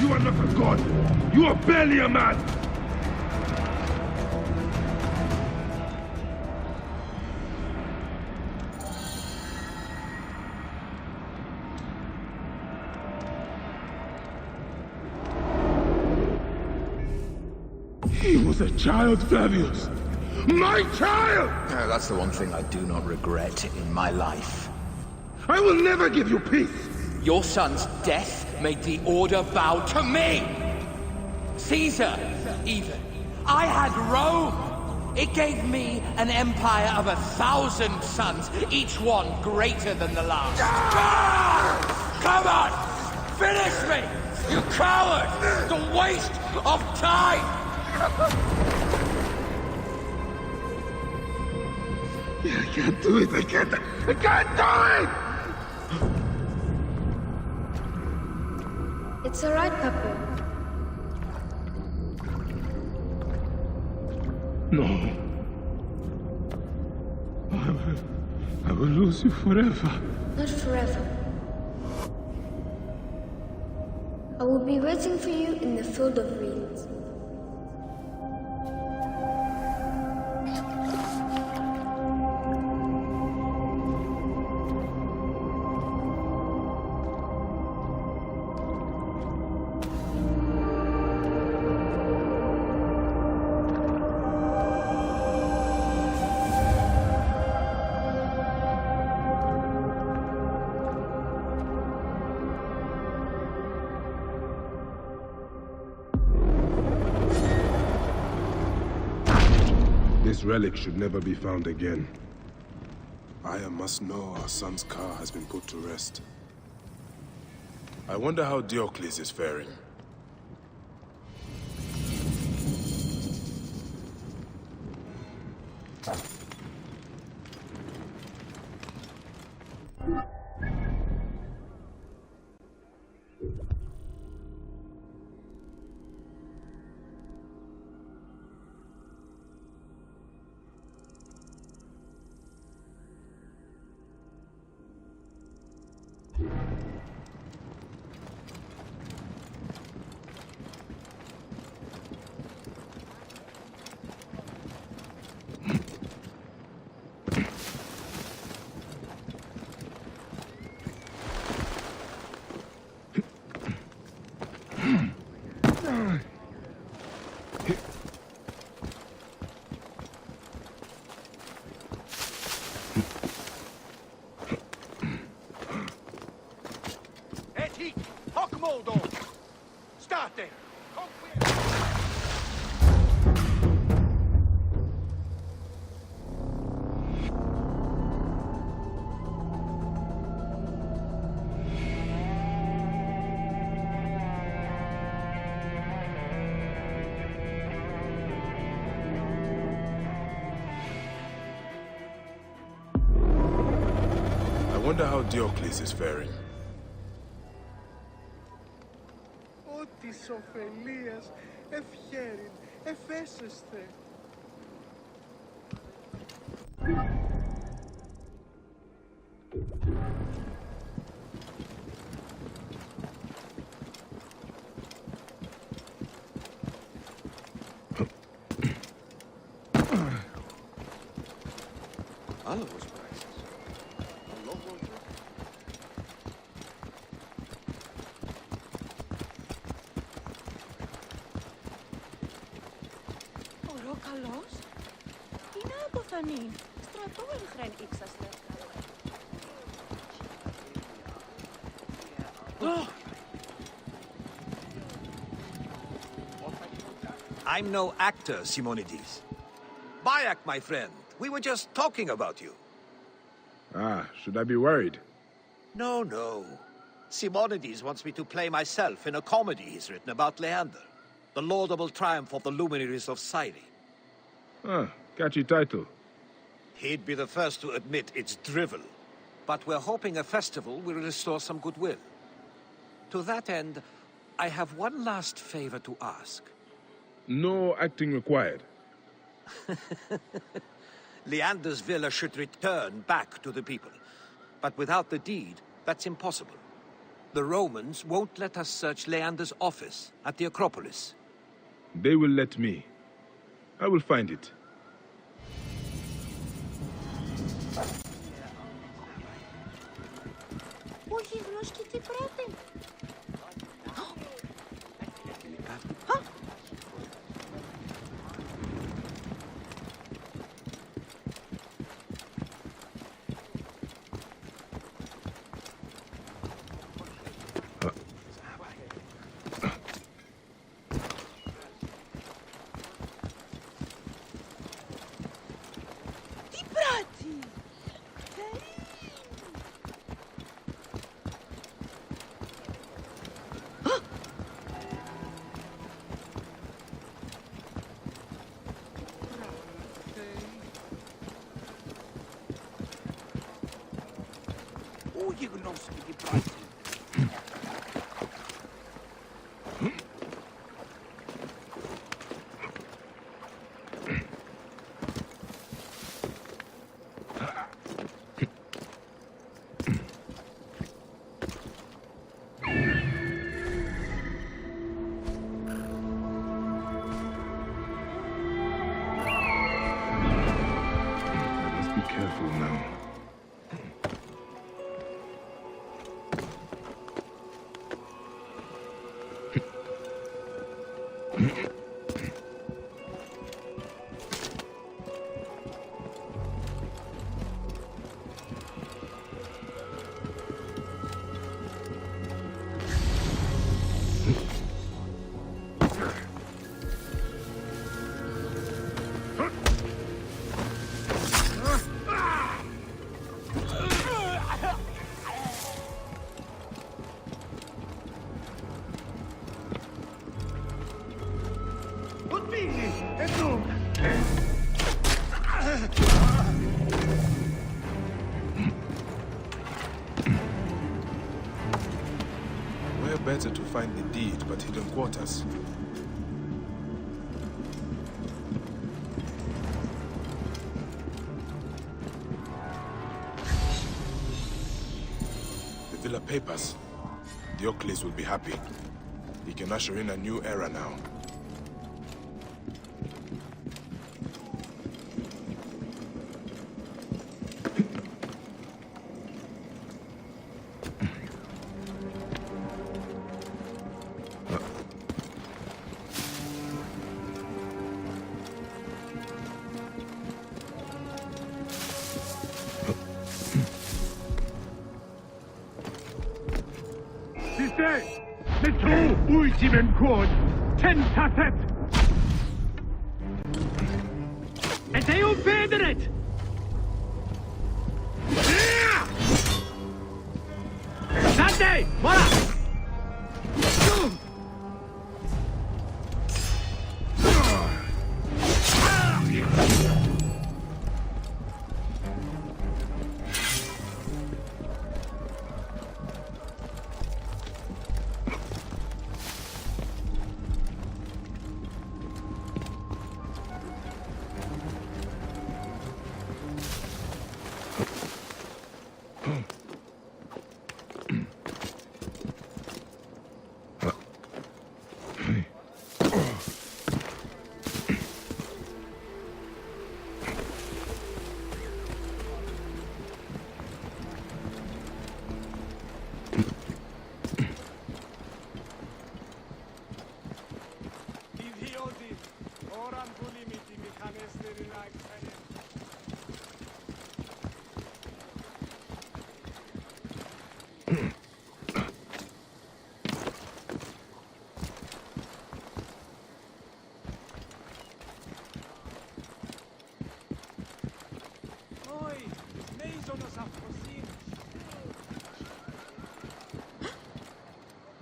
You are not a god! You are barely a man! He was a child, Flavius! My child! That's the one thing I do not regret in my life. I will never give you peace! Your son's death made the Order bow to me! Caesar, even. I had Rome! It gave me an empire of 1,000 sons, each one greater than the last. Come on! Finish me! You coward! The waste of time! I can't do it! I can't do it! It's alright, Papa. No. I will lose you forever. Not forever. I will be waiting for you in the field of reeds. This relic should never be found again. Aya must know our son's car has been put to rest. I wonder how Diocles is faring. State! I wonder how Diocles is faring. Ω της ωφελίας, ευχέριν, εφέσεσθε. Άλλος. Καλός. Είναι αποθανή. Στρατό ελχρέν ήξαστε. I'm no actor, Simonides. Bayak, my friend, we were just talking about you. Ah, should I be worried? No, no. Simonides wants me to play myself in a comedy he's written about Leander, the laudable triumph of the luminaries of Syri. Ah, catchy title. He'd be the first to admit it's drivel. but we're hoping a festival will restore some goodwill. To that end, I have one last favor to ask. No acting required. Leander's villa should return back to the people. But without the deed, that's impossible. The Romans won't let us search Leander's office at the Acropolis. They will let me. I will find it. Όχι γνώσκει τι πρέπει. Τι πράττει. Όχι γνώσκει τι πράττει. Let's be careful now. Where better to find the deed but hidden quarters? The villa papers. Diocles will be happy. He can usher in a new era now. Sister, le two ultimate chord, tentatet. And they obeyed it. Sunday, voilà.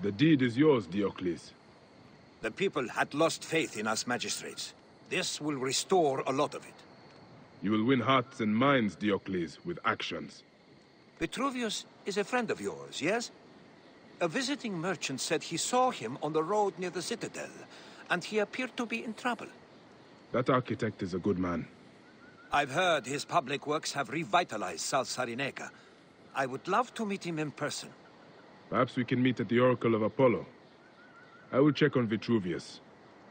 The deed is yours, Diocles. The people had lost faith in us magistrates. This will restore a lot of it. You will win hearts and minds, Diocles, with actions. Vitruvius is a friend of yours, yes? A visiting merchant said he saw him on the road near the citadel, and he appeared to be in trouble. That architect is a good man. I've heard his public works have revitalized South Cyrenaica. I would love to meet him in person. Perhaps we can meet at the Oracle of Apollo. I will check on Vitruvius,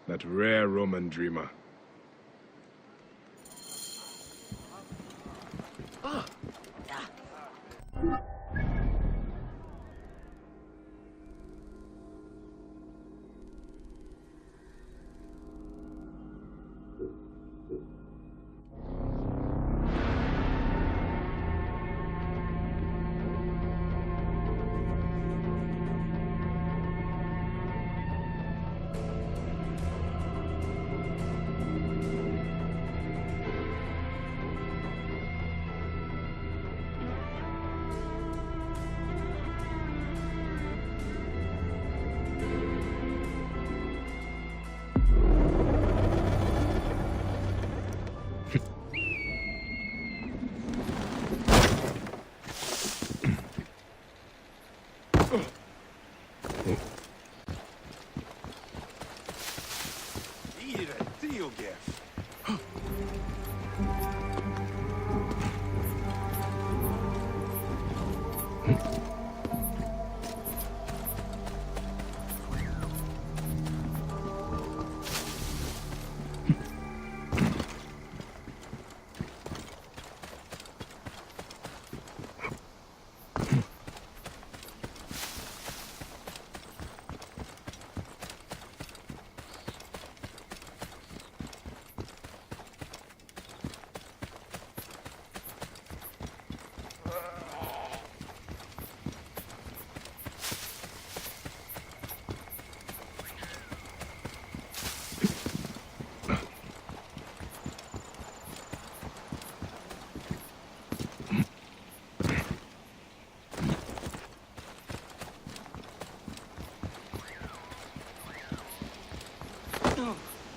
that rare Roman dreamer.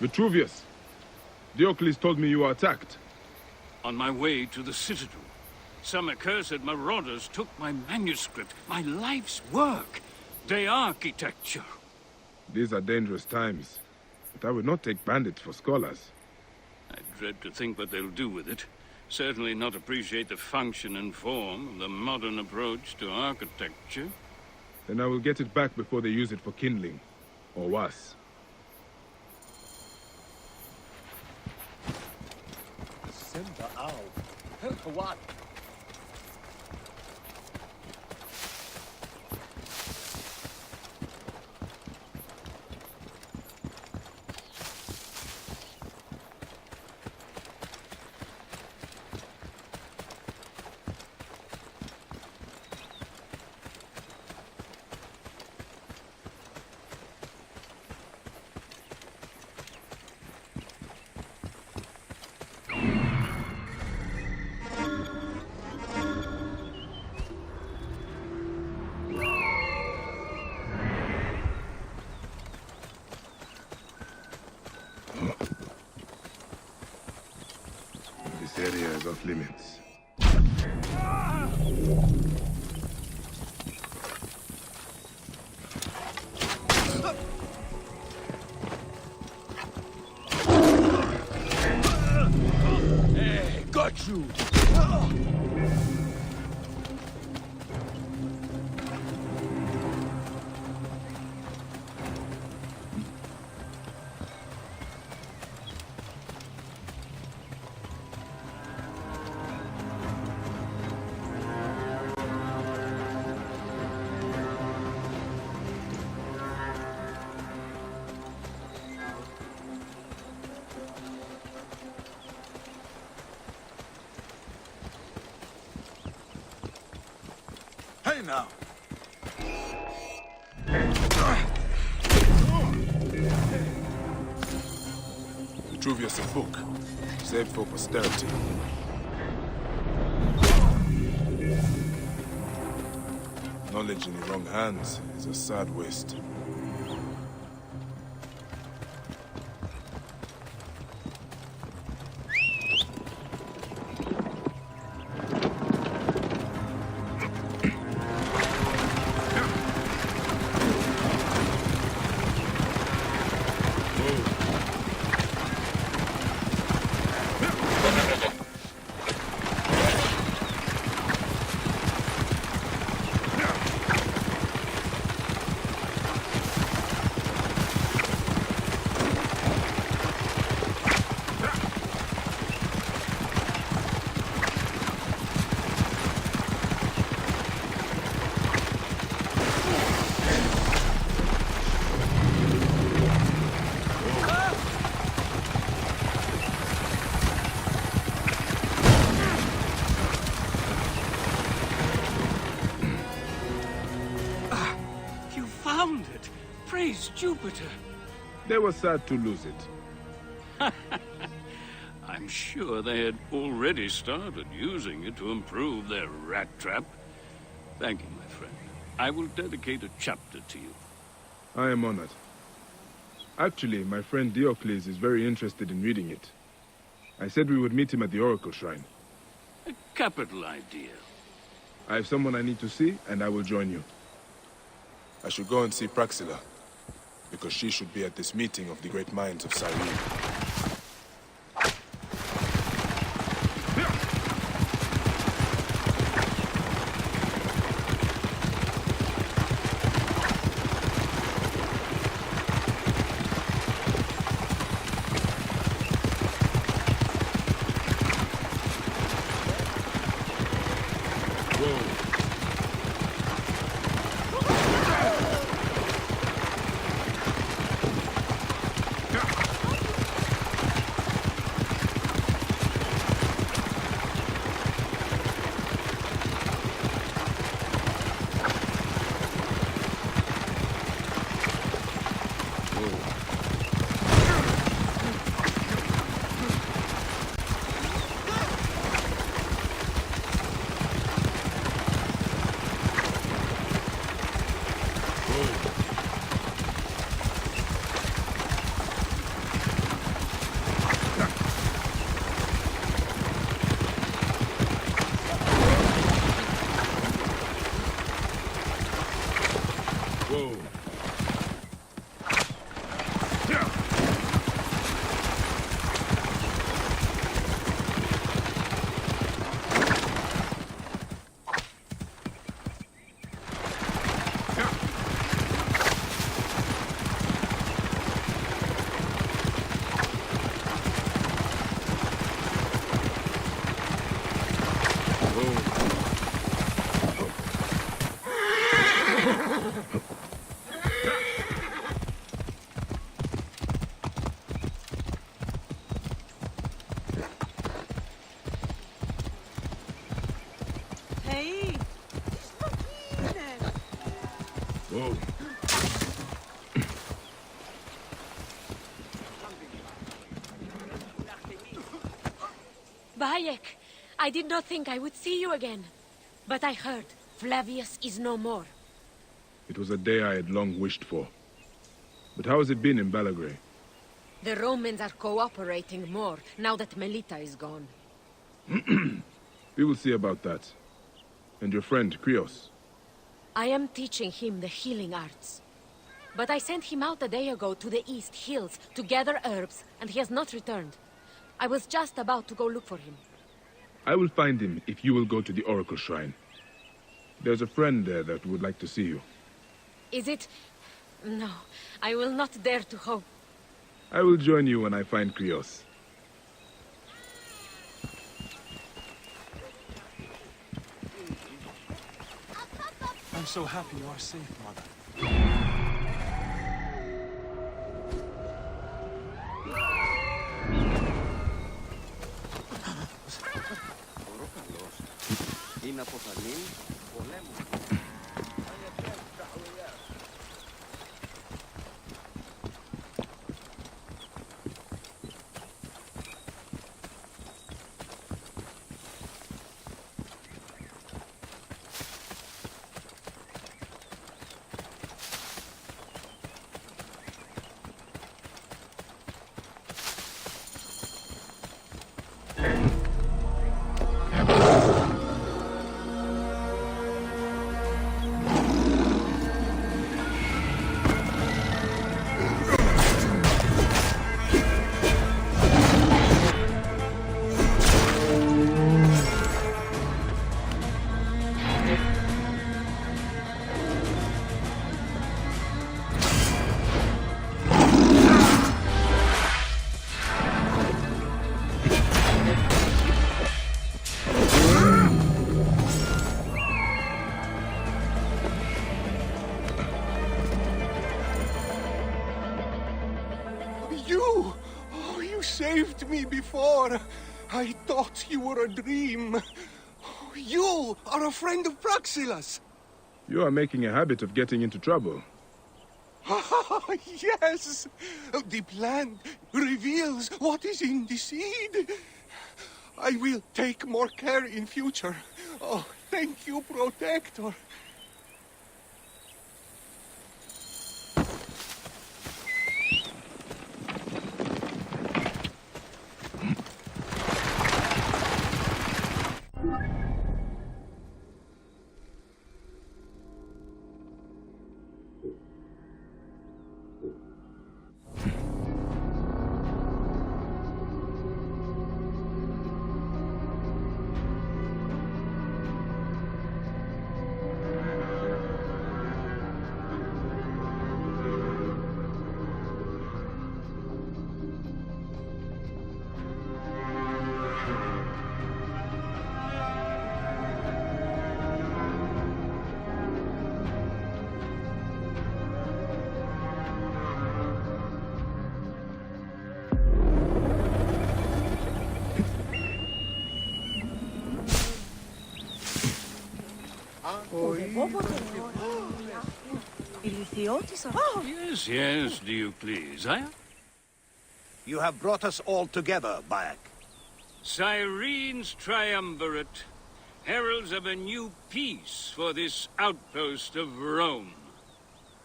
Vitruvius, Diocles told me you were attacked. On my way to the citadel, some accursed marauders took my manuscript, my life's work, the architecture. These are dangerous times, but I would not take bandits for scholars. I dread to think what they'll do with it. Certainly not appreciate the function and form of the modern approach to architecture. Then I will get it back before they use it for kindling, or worse. What? This area is off limits. Hey, got you! Hey now! Vitruvius a book, saved for posterity. Knowledge in the wrong hands is a sad waste. Praise Jupiter! They were sad to lose it. I'm sure they had already started using it to improve their rat trap. Thank you, my friend. I will dedicate a chapter to you. I am honored. Actually, my friend Diocles is very interested in reading it. I said we would meet him at the Oracle Shrine. A capital idea. I have someone I need to see, and I will join you. I should go and see Praxilla, because she should be at this meeting of the great minds of Cyrene. Whoa. Bayek, I did not think I would see you again. But I heard Flavius is no more. It was a day I had long wished for. But how has it been in Belagray? The Romans are cooperating more now that Melita is gone. We will see about that. And your friend, Krios? I am teaching him the healing arts. But I sent him out a day ago to the East Hills to gather herbs, and he has not returned. I was just about to go look for him. I will find him if you will go to the Oracle Shrine. There's a friend there that would like to see you. Is it... No, I will not dare to hope. I will join you when I find Krios. I'm so happy you are safe, Mother. You saved me before. I thought you were a dream. You are a friend of Praxilla's. You are making a habit of getting into trouble. Yes! The plant reveals what is in the seed. I will take more care in future. Oh, thank you, Protector. Yes, yes, do you please, eh? You have brought us all together, Bayek. Cyrene's triumvirate, heralds of a new peace for this outpost of Rome.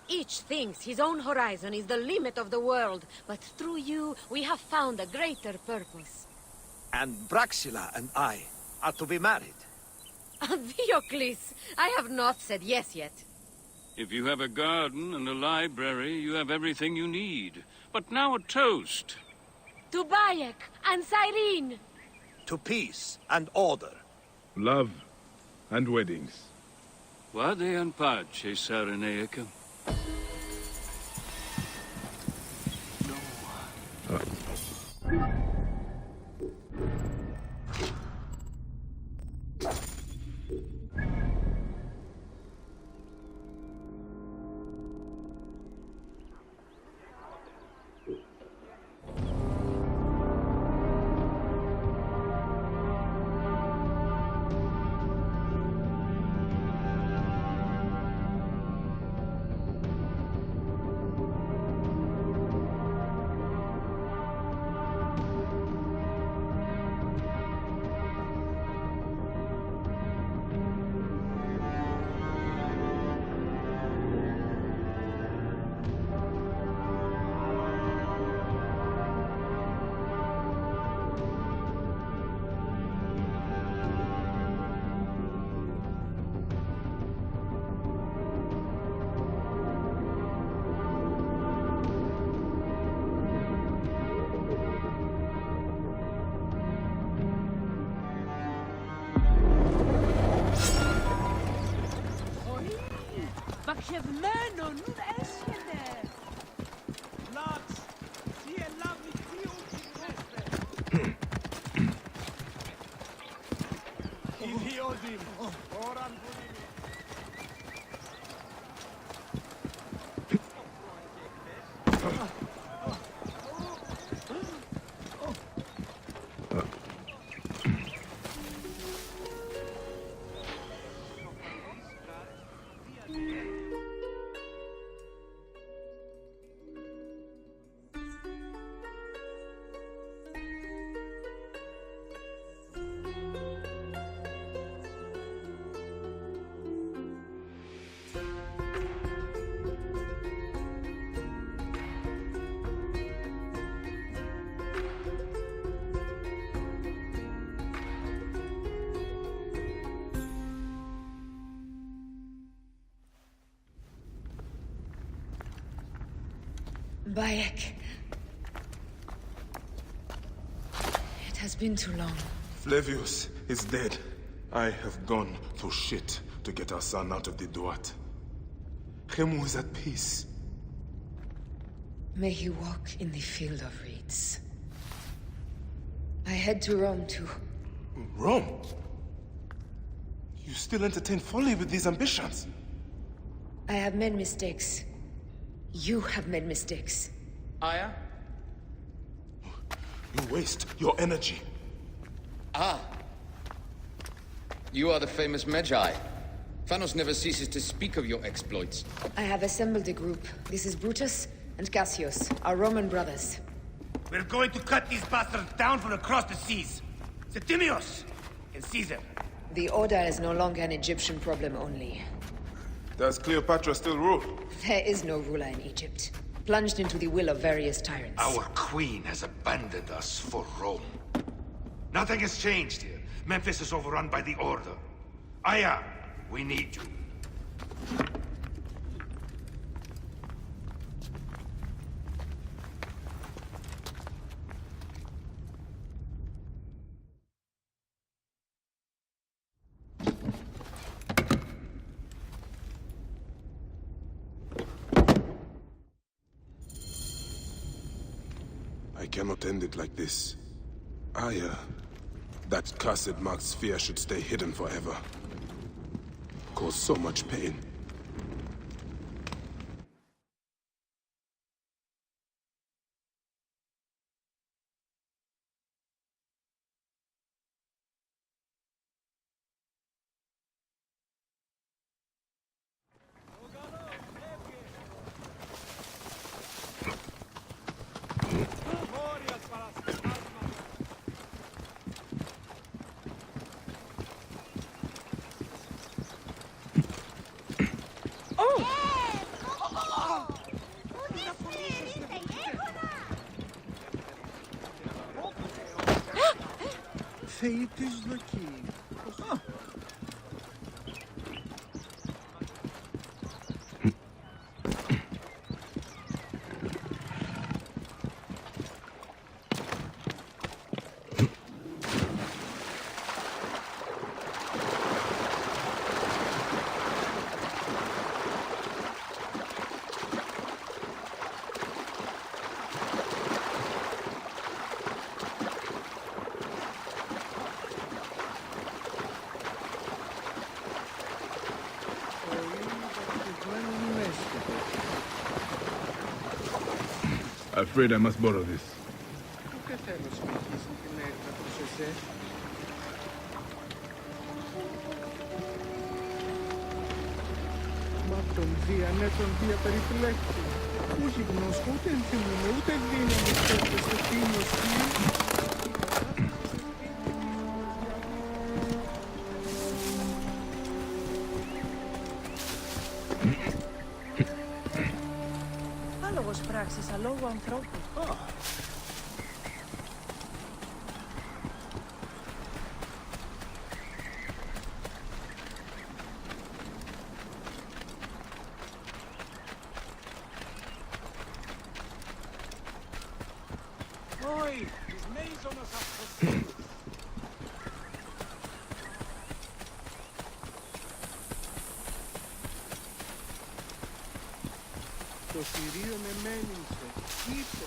Each thinks his own horizon is the limit of the world, but through you, we have found a greater purpose. And Braxila and I are to be married. Diocles, I have not said yes yet. If you have a garden and a library, you have everything you need. But now a toast. To Bayek and Cyrene. To peace and order. Love and weddings. Vade in pace, Cyrenaica. Bayek. It has been too long. Flavius is dead. I have gone through shit to get our son out of the Duat. Khemu is at peace. May he walk in the field of reeds. I head to Rome too. Rome? You still entertain folly with these ambitions? I have made mistakes. You have made mistakes. Aya? You waste your energy. Ah. You are the famous Magi. Thanos never ceases to speak of your exploits. I have assembled a group. This is Brutus and Cassius, our Roman brothers. We're going to cut these bastards down from across the seas. Septimius and Caesar. The Order is no longer an Egyptian problem only. Does Cleopatra still rule? There is no ruler in Egypt. Plunged into the will of various tyrants. Our queen has abandoned us for Rome. Nothing has changed here. Memphis is overrun by the Order. Aya, we need you. I cannot end it like this. Aya, that cursed marked sphere should stay hidden forever. Cause so much pain. Θεήτης δοκί. Afraid I must borrow this. Μα τον Δία, ναι τον Δία περιπλέκει. Ού γυμνός, ούτε ενθυμούμε, ούτε δύναμη σκέφτεσαι τίνος Δία. Άλογος πράξης, αλόγου ανθρώπου. Oi, τις μέιζονας αυτός. Το Συρίον εμένησε. Ήτο.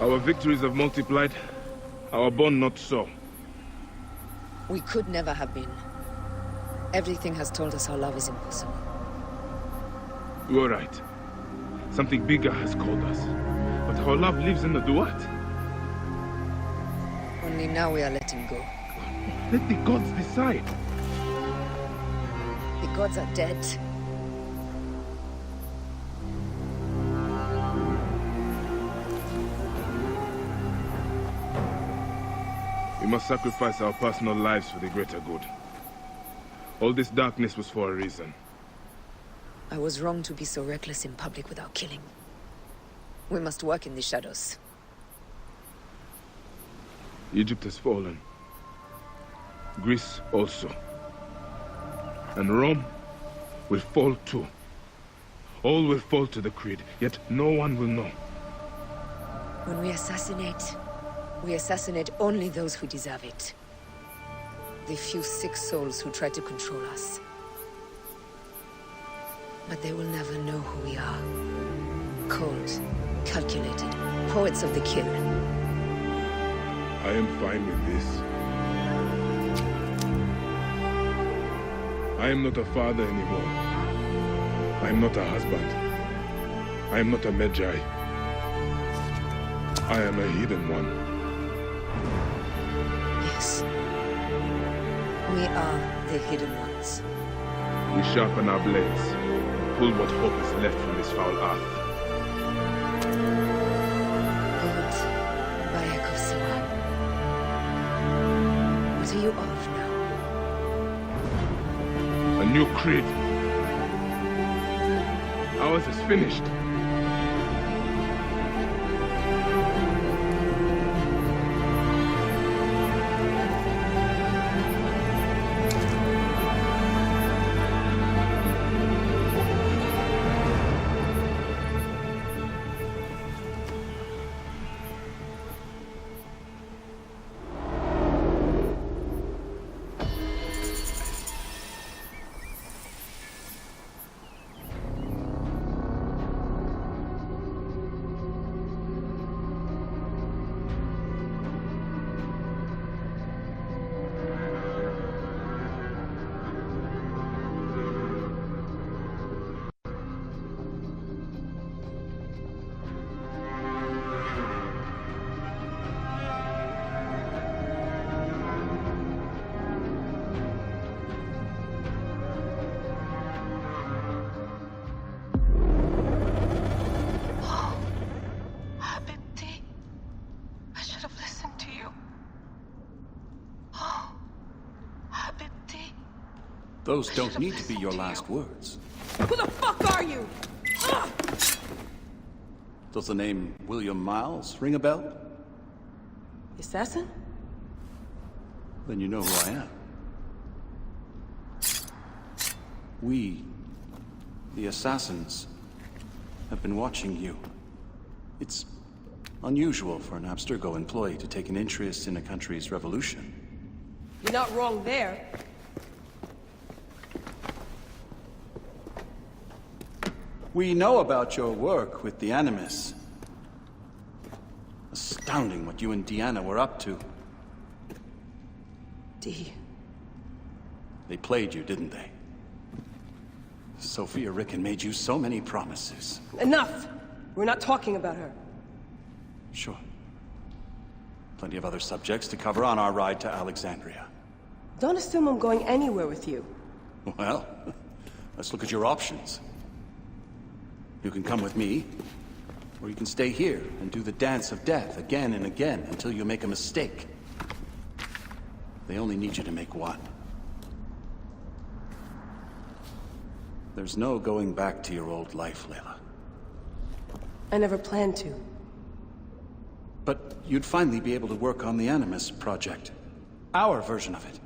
Our victories have multiplied, our bond not so. We could never have been. Everything has told us our love is impossible. You are right. Something bigger has called us. But our love lives in the Duat. Only now we are letting go. Let the gods decide. The gods are dead. We must sacrifice our personal lives for the greater good. All this darkness was for a reason. I was wrong to be so reckless in public without killing. We must work in the shadows. Egypt has fallen. Greece also. And Rome will fall too. All will fall to the creed, yet no one will know. When we assassinate only those who deserve it. The few sick souls who try to control us. But they will never know who we are. Cold, calculated, poets of the kill. I am fine with this. I am not a father anymore. I am not a husband. I am not a Magi. I am a hidden one. Yes. We are the hidden ones. We sharpen our blades, pull what hope is left from this foul earth. Old Bayek of Siwa. What are you of now? A new creed. Ours is finished. Those don't need to be your last words. Who the fuck are you? Does the name William Miles ring a bell? The assassin? Then you know who I am. We, the assassins, have been watching you. It's unusual for an Abstergo employee to take an interest in a country's revolution. You're not wrong there. We know about your work with the Animus. Astounding what you and Deanna were up to. D. They played you, didn't they? Sophia Ricken made you so many promises. Enough! We're not talking about her. Sure. Plenty of other subjects to cover on our ride to Alexandria. Don't assume I'm going anywhere with you. Well, let's look at your options. You can come with me, or you can stay here and do the dance of death again and again until you make a mistake. They only need you to make one. There's no going back to your old life, Layla. I never planned to. But you'd finally be able to work on the Animus project. Our version of it.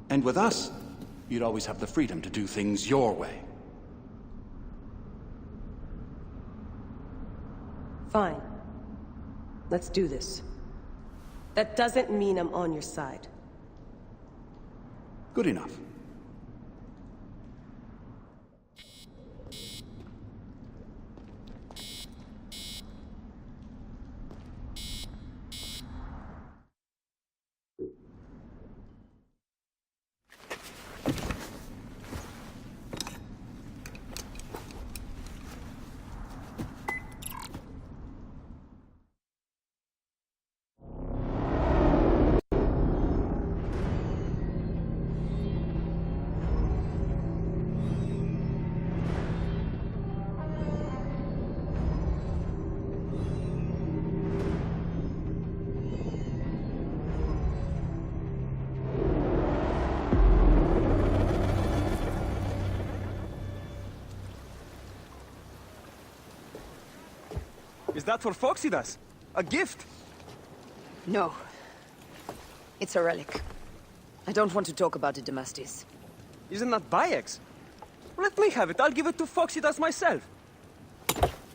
And with us, you'd always have the freedom to do things your way. Fine. Let's do this. That doesn't mean I'm on your side. Good enough. Is that for Foxidas? A gift? No. It's a relic. I don't want to talk about it, Damastis. Isn't that Bayek's? Let me have it. I'll give it to Foxidas myself.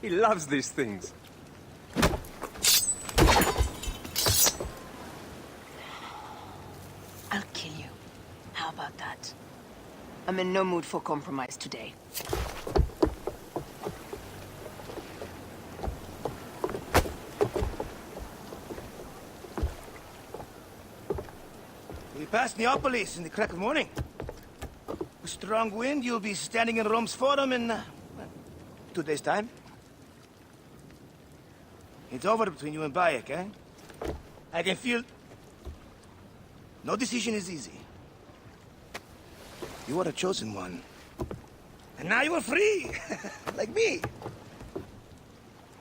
He loves these things. I'll kill you. How about that? I'm in no mood for compromise today. We pass Neapolis in the crack of morning. With strong wind, you'll be standing in Rome's Forum in, 2 days' time. It's over between you and Bayek, eh? I can feel... No decision is easy. You are a chosen one. And now you are free! Like me!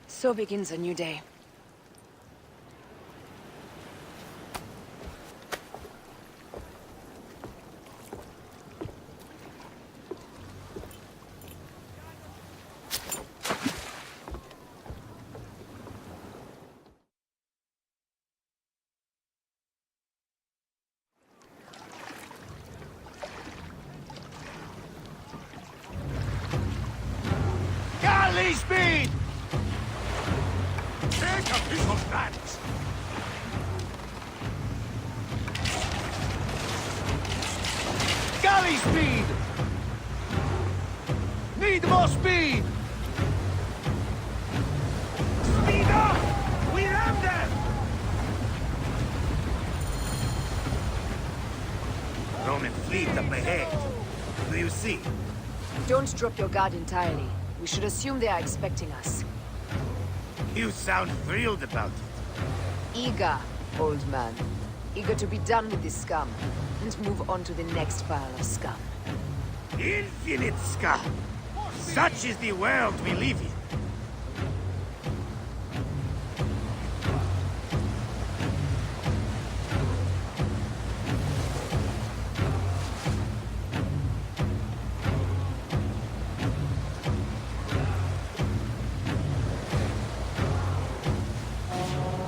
So begins a new day. Galley speed! Take a piece of that! Galley speed! Need more speed! Speed up! We have them! Roman fleet up ahead. Do you see? Don't drop your guard entirely. We should assume they are expecting us. You sound thrilled about it. Eager, old man. Eager to be done with this scum, and move on to the next pile of scum. Infinite scum! Such is the world we live in.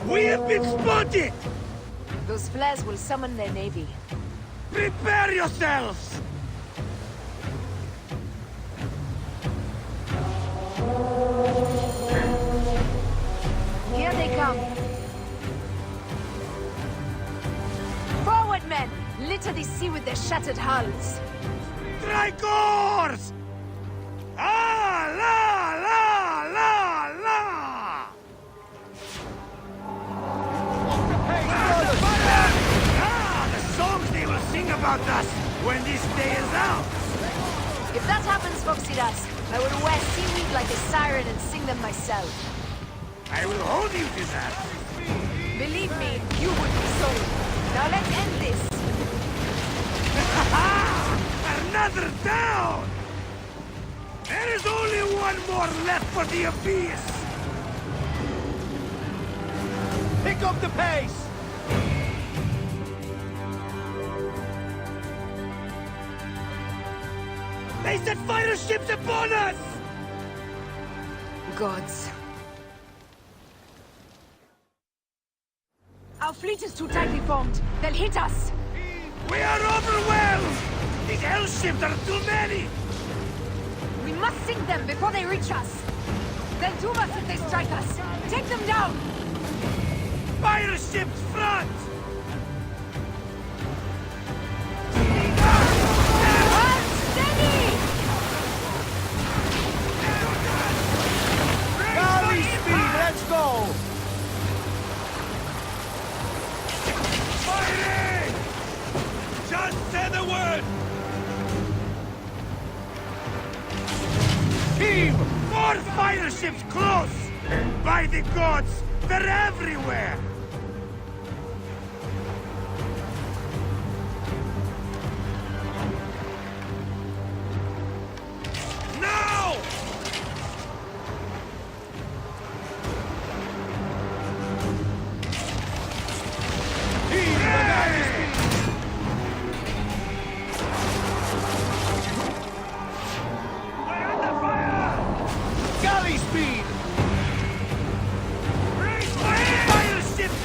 We have been spotted! Those flares will summon their navy. Prepare yourselves! Here they come. Forward, men! Litter the sea with their shattered hulls. Tricors! Ah, la, la, la, la! The songs they will sing about us when this day is out! If that happens, Foxidas, I will wear seaweed like a siren and sing them myself. I will hold you to that! Believe me, you would be sold. Now let's end this. Another down! There is only one more left for the abyss! Pick up the pace! They set fighter ships upon us! Gods. Our fleet is too tightly formed. They'll hit us. We are overwhelmed! These hell ships are too many! We must sink them before they reach us. They'll doom us if they strike us. Take them down! Fire ships front! Steady! Galley speed, let's go! Fighting! Just say the word! Team! More fire ships close! By the gods, they're everywhere! Now! Galley speed! Fire ships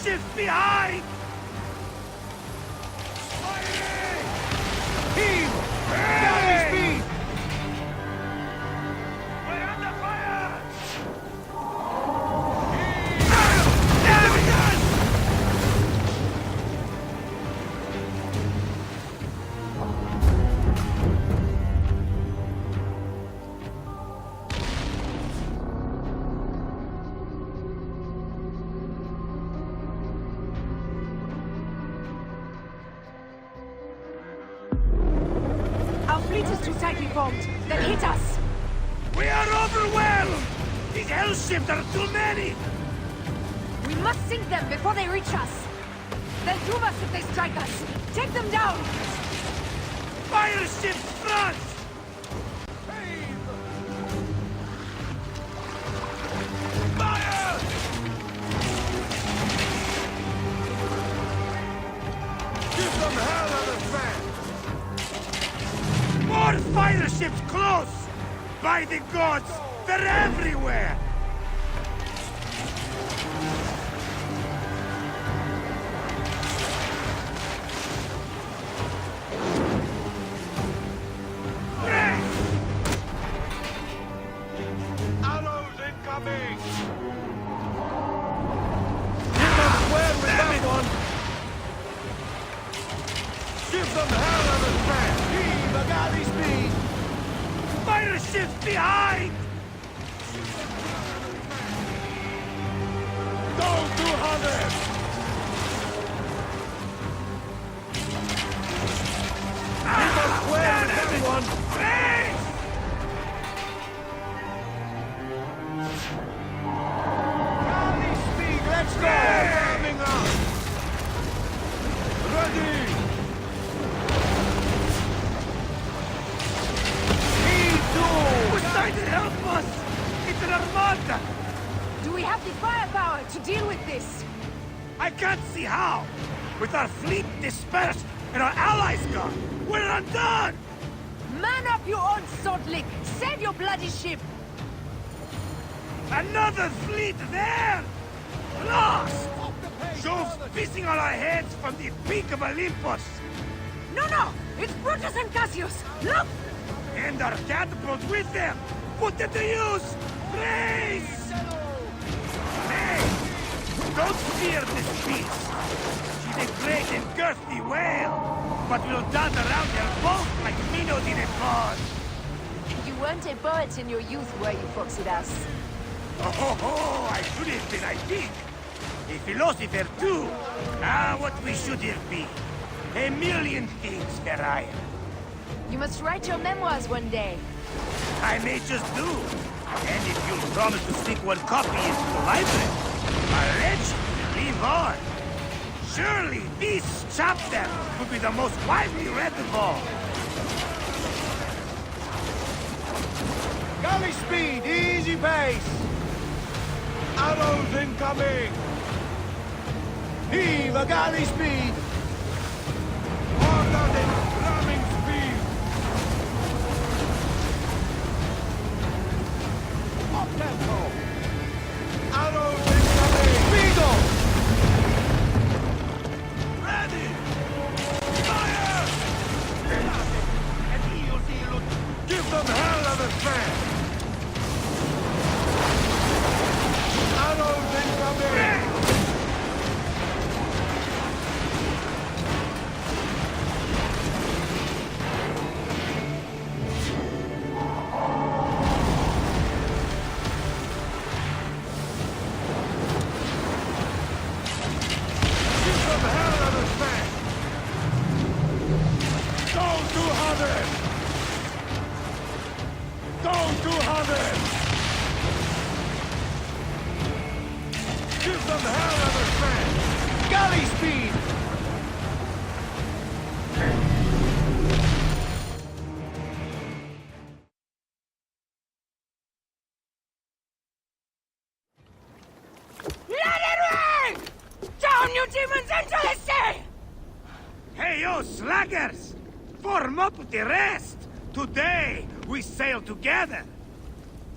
ships behind! Heave! Galley speed! We're under fire! Our fleet is too tightly formed. They'll hit us. We are overwhelmed! These hell ships are too many! We must sink them before they reach us. They'll doom us if they strike us. Take them down! Fire ships front! Fire! Give them hell on the fan! More fire ships close! By the gods, they're everywhere! Arrows incoming! Give them square with that one! Give them hell on the fan! Heave a galley speed! Fire ships behind! Go 200! Give them square with everyone! Please! Galley speed, let's go! Coming up! Ready! Try to help us! It's an armada! Do we have the firepower to deal with this? I can't see how! With our fleet dispersed and our allies gone, we're undone! Man up, you old sodlick! Save your bloody ship! Another fleet there! Lost! Jove's pissing on our heads from the peak of Olympus! No! It's Brutus and Cassius! Look! And our catapult with them! Put it to use! Praise! Hey! Don't fear this beast! She's a great and girthy whale! But we'll dance around her both like minnows in a pond! You weren't a poet in your youth, were you, Foxidas? Oh, I should have been, I think! A philosopher, too! What we should have been! A million things, Ferraya! You must write your memoirs one day. I may just do. And if you'll promise to sneak one copy into the library, our legend will live on. Surely this chapter will be the most widely read of all. Galley speed, easy pace. Arrows incoming. Heave a galley speed. Order the ramming speed. Tempo! Arrows incoming! Speedo! Ready! Fire! Give them hell of a fan! Arrows incoming! Hey, you slackers! Form up with the rest! Today, we sail together!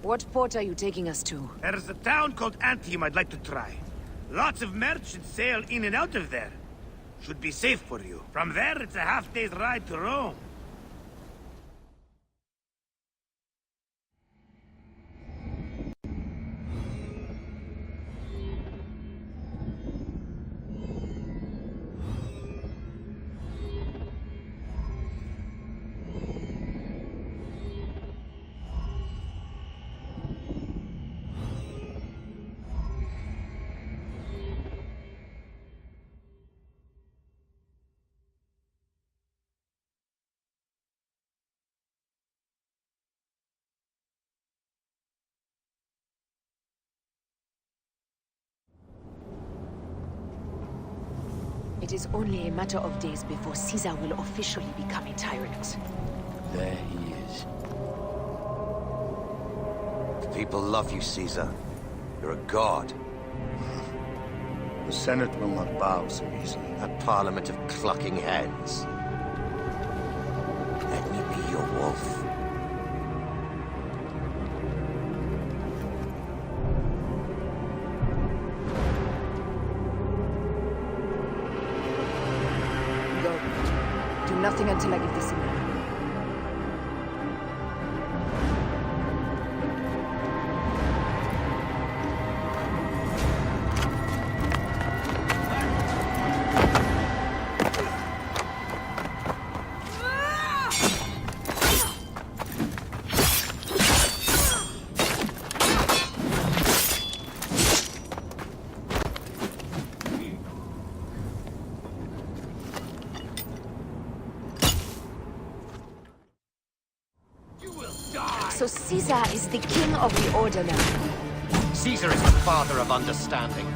What port are you taking us to? There's a town called Antium I'd like to try. Lots of merchants sail in and out of there. Should be safe for you. From there, it's a half-day's ride to Rome. It is only a matter of days before Caesar will officially become a tyrant. There he is. The people love you, Caesar. You're a god. The Senate will not bow so easily. A parliament of clucking hens. Let me be your wolf. Nothing until I give the signal. So Caesar is the king of the Order now. Caesar is the father of understanding.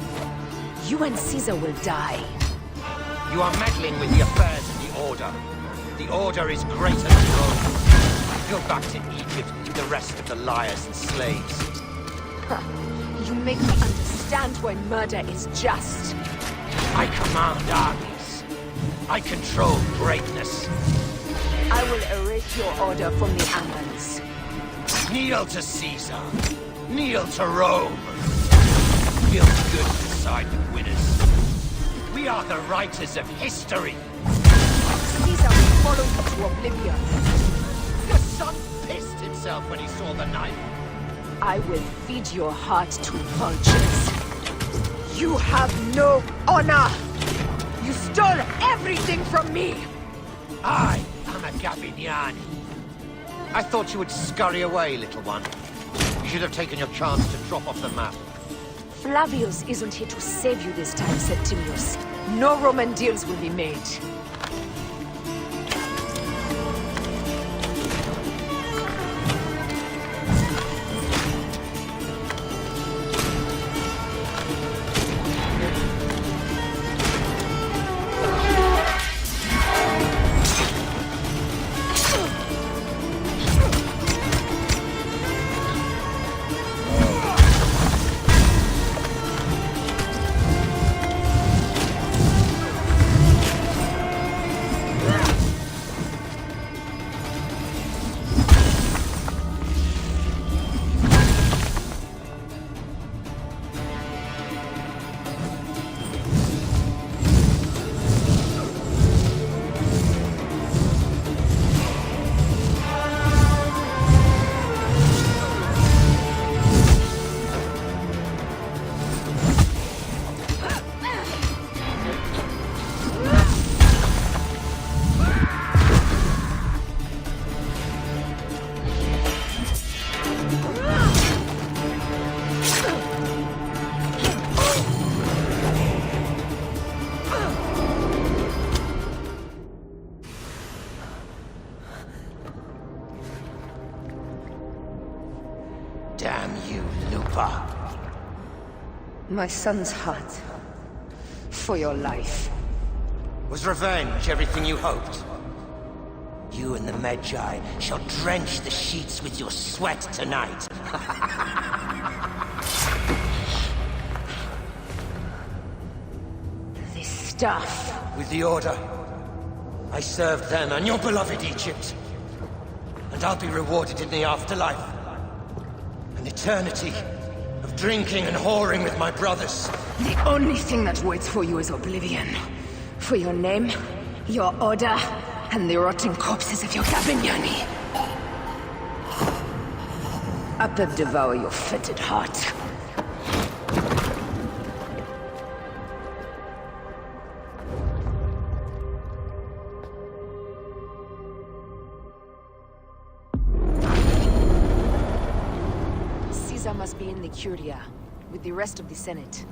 You and Caesar will die. You are meddling with the affairs of the Order. The Order is greater than Rome. Go back to Egypt with the rest of the liars and slaves. Huh. You make me understand why murder is just. I command armies. I control greatness. I will erase your order from the annals. Kneel to Caesar. Kneel to Rome. Feels good to side with winners. We are the writers of history. Caesar will follow you to oblivion. Your son pissed himself when he saw the knife. I will feed your heart to vultures. You have no honor! You stole everything from me! I am a Gavignani. I thought you would scurry away, little one. You should have taken your chance to drop off the map. Flavius isn't here to save you this time, Septimius. No Roman deals will be made. Damn you, Lupa. My son's heart. For your life. Was revenge everything you hoped? You and the Magi shall drench the sheets with your sweat tonight. This stuff. With the Order, I served them and your beloved Egypt. And I'll be rewarded in the afterlife. An eternity of drinking and whoring with my brothers. The only thing that waits for you is oblivion. For your name, your order, and the rotting corpses of your Gabignani. Up and devour your fetid heart. Caesar must be in the Curia, with the rest of the Senate.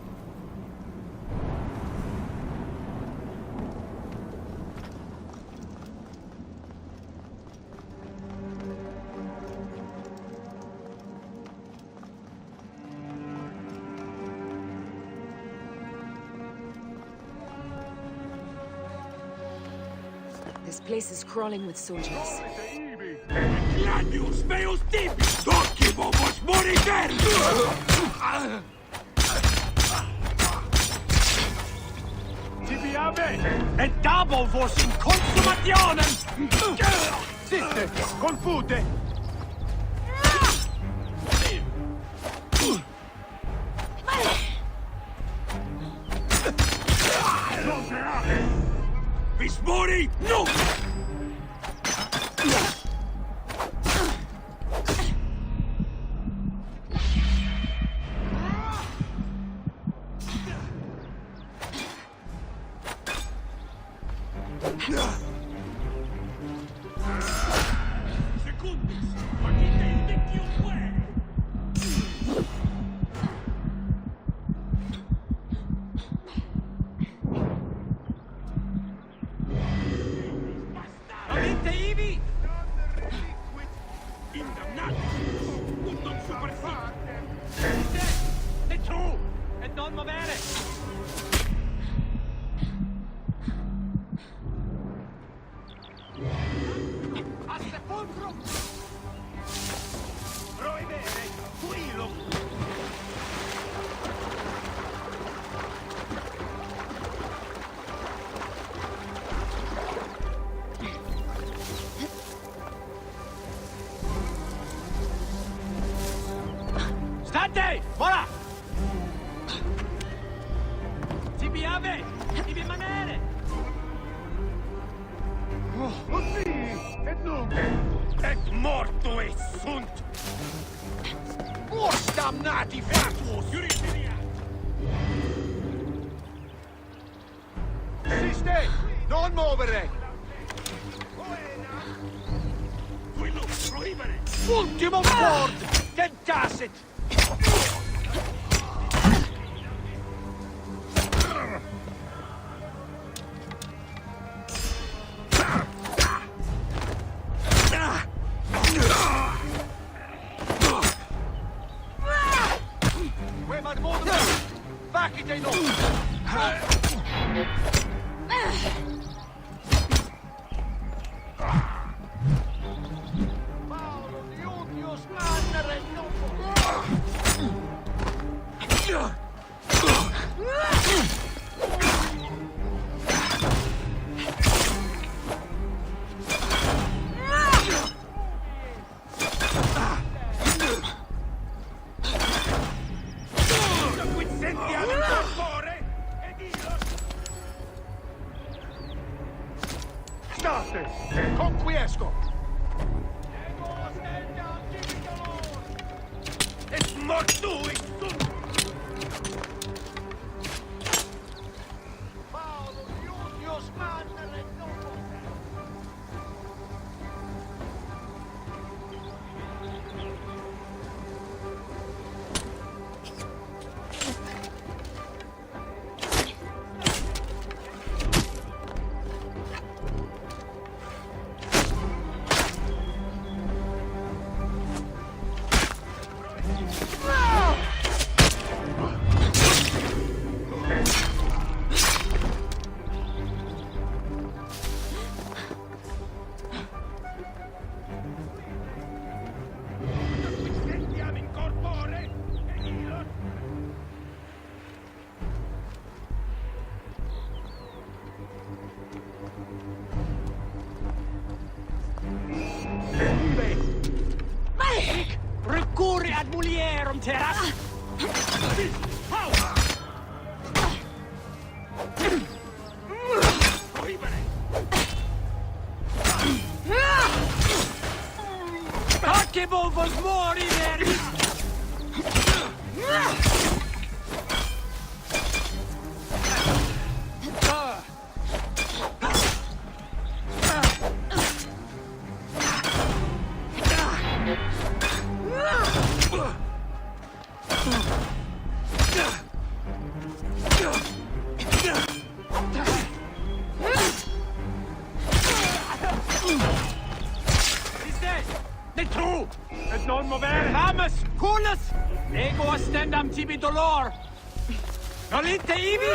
This place is crawling with soldiers. Gladius meus tipi! Dorkimo vos moriter! Tibiame! Et dabo vos in consumationem! Sitte! Confute! Vis mori! No! State! Ora! Tibi ave! Tibi manere! Così! Et nunc! Et morto e sunt! Mors damnati fatuus! Giuristeria! Siste! Non muovere! Quello proibere! Ultimo word! Tentacit! Conquiesco! Es mortui sunt! Paolo, Iunius, Mannere, Recurre ad mulierum terras! Hakevolvos more in there! Non movere! Vamos! Coolus! Ego astendam tibi dolor! Nolite ibi!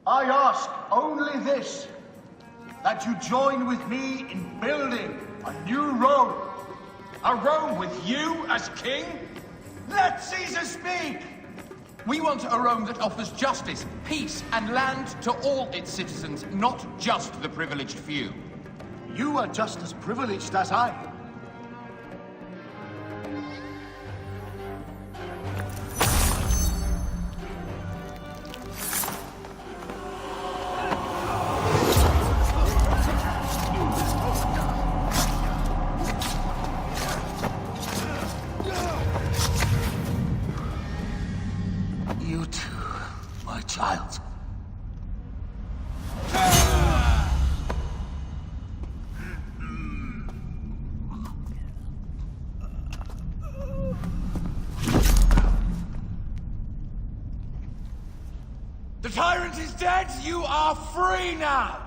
I ask only this, that you join with me in building a new Rome. A Rome with you as king? Let Caesar speak! We want a Rome that offers justice, peace, and land to all its citizens, not just the privileged few. You are just as privileged as I. You too, my child. The tyrant is dead. You are free now.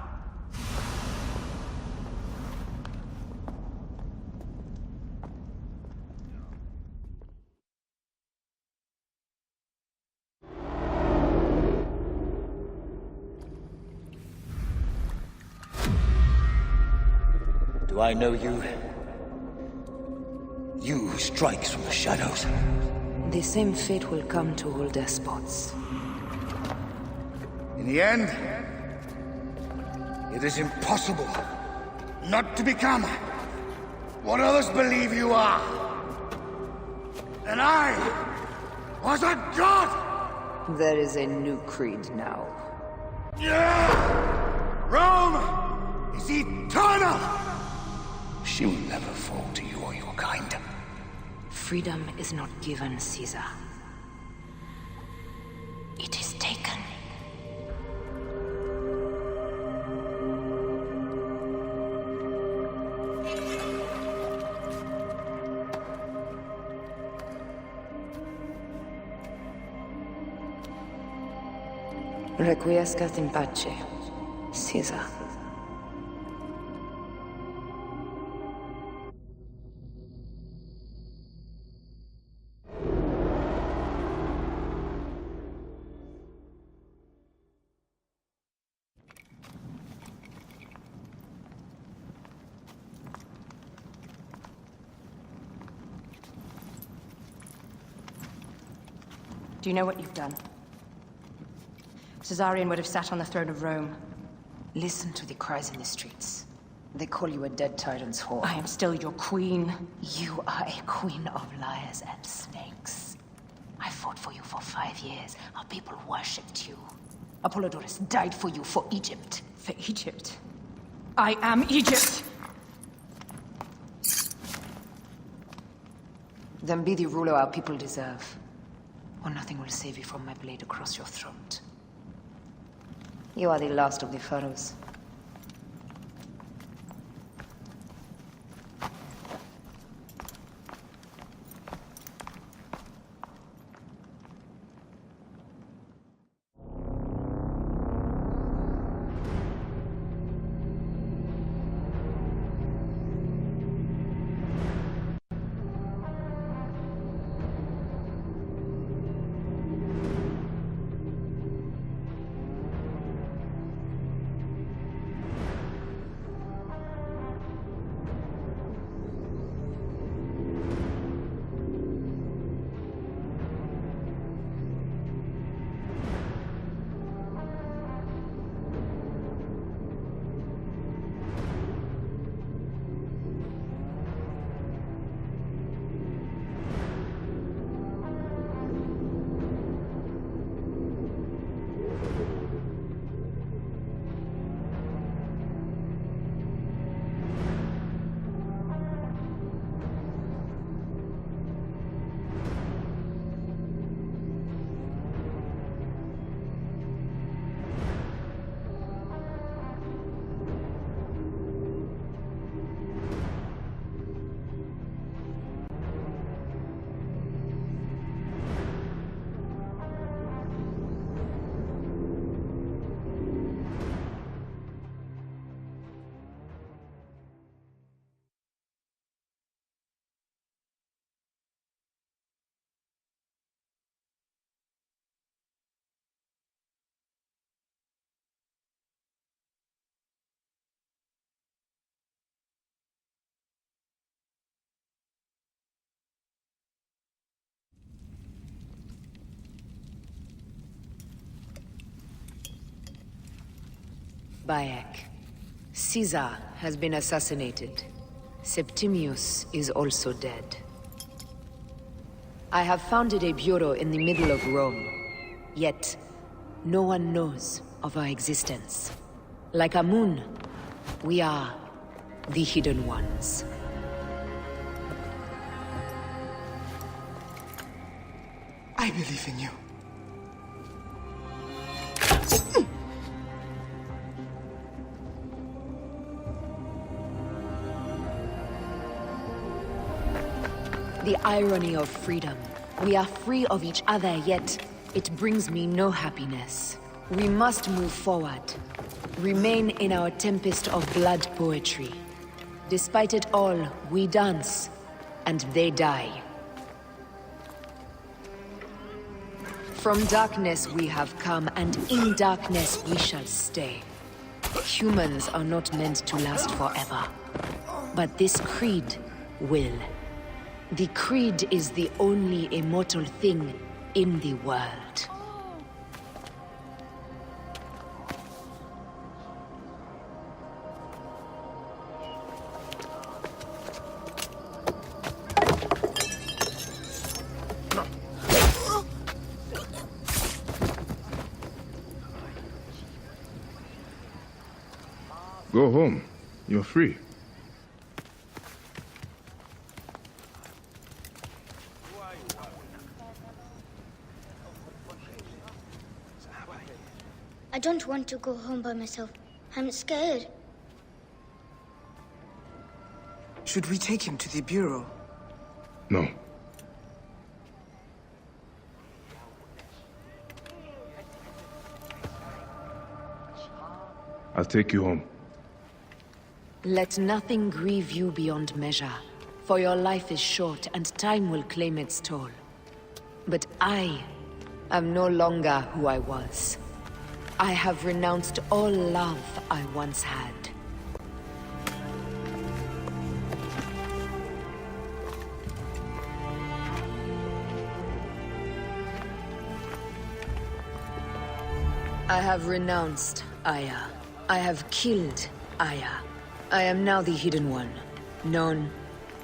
Do I know you? You who strikes from the shadows. The same fate will come to all despots. In the end, it is impossible not to become what others believe you are. And I was a god! There is a new creed now. Rome is eternal! She will never fall to you or your kind. Freedom is not given, Caesar. It is taken. Requiescat in pace, Caesar. Do you know what you've done? Caesarion would have sat on the throne of Rome. Listen to the cries in the streets. They call you a dead tyrant's whore. I am still your queen. You are a queen of liars and snakes. I fought for you for 5 years. Our people worshipped you. Apollodorus died for you, for Egypt. For Egypt? I am Egypt! Then be the ruler our people deserve. Or nothing will save you from my blade across your throat. You are the last of the pharaohs. Bayek. Caesar has been assassinated. Septimius is also dead. I have founded a bureau in the middle of Rome. Yet, no one knows of our existence. Like Amun, we are the Hidden Ones. I believe in you. The irony of freedom. We are free of each other, yet it brings me no happiness. We must move forward. Remain in our tempest of blood poetry. Despite it all, we dance, and they die. From darkness we have come, and in darkness we shall stay. Humans are not meant to last forever. But this creed will. The creed is the only immortal thing in the world. Go home. You're free. I don't want to go home by myself. I'm scared. Should we take him to the bureau? No. I'll take you home. Let nothing grieve you beyond measure, for your life is short and time will claim its toll. But I am no longer who I was. I have renounced all love I once had. I have renounced Aya. I have killed Aya. I am now the Hidden One, known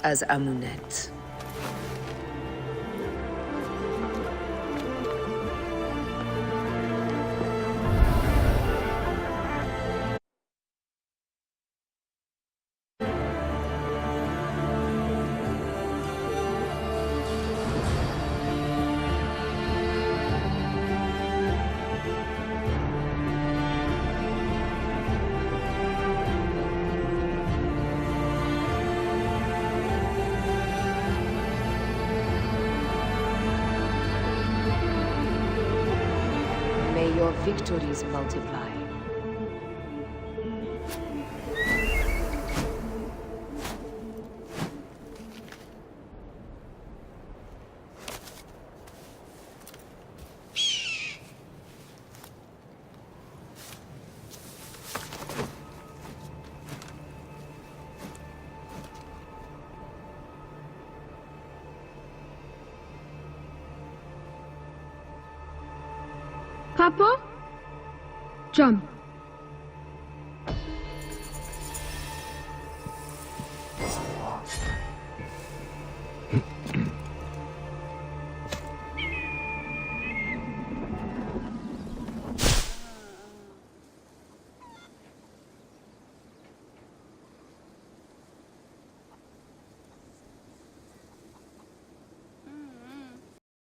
as Amunet. your victories multiply. Papa? Jump.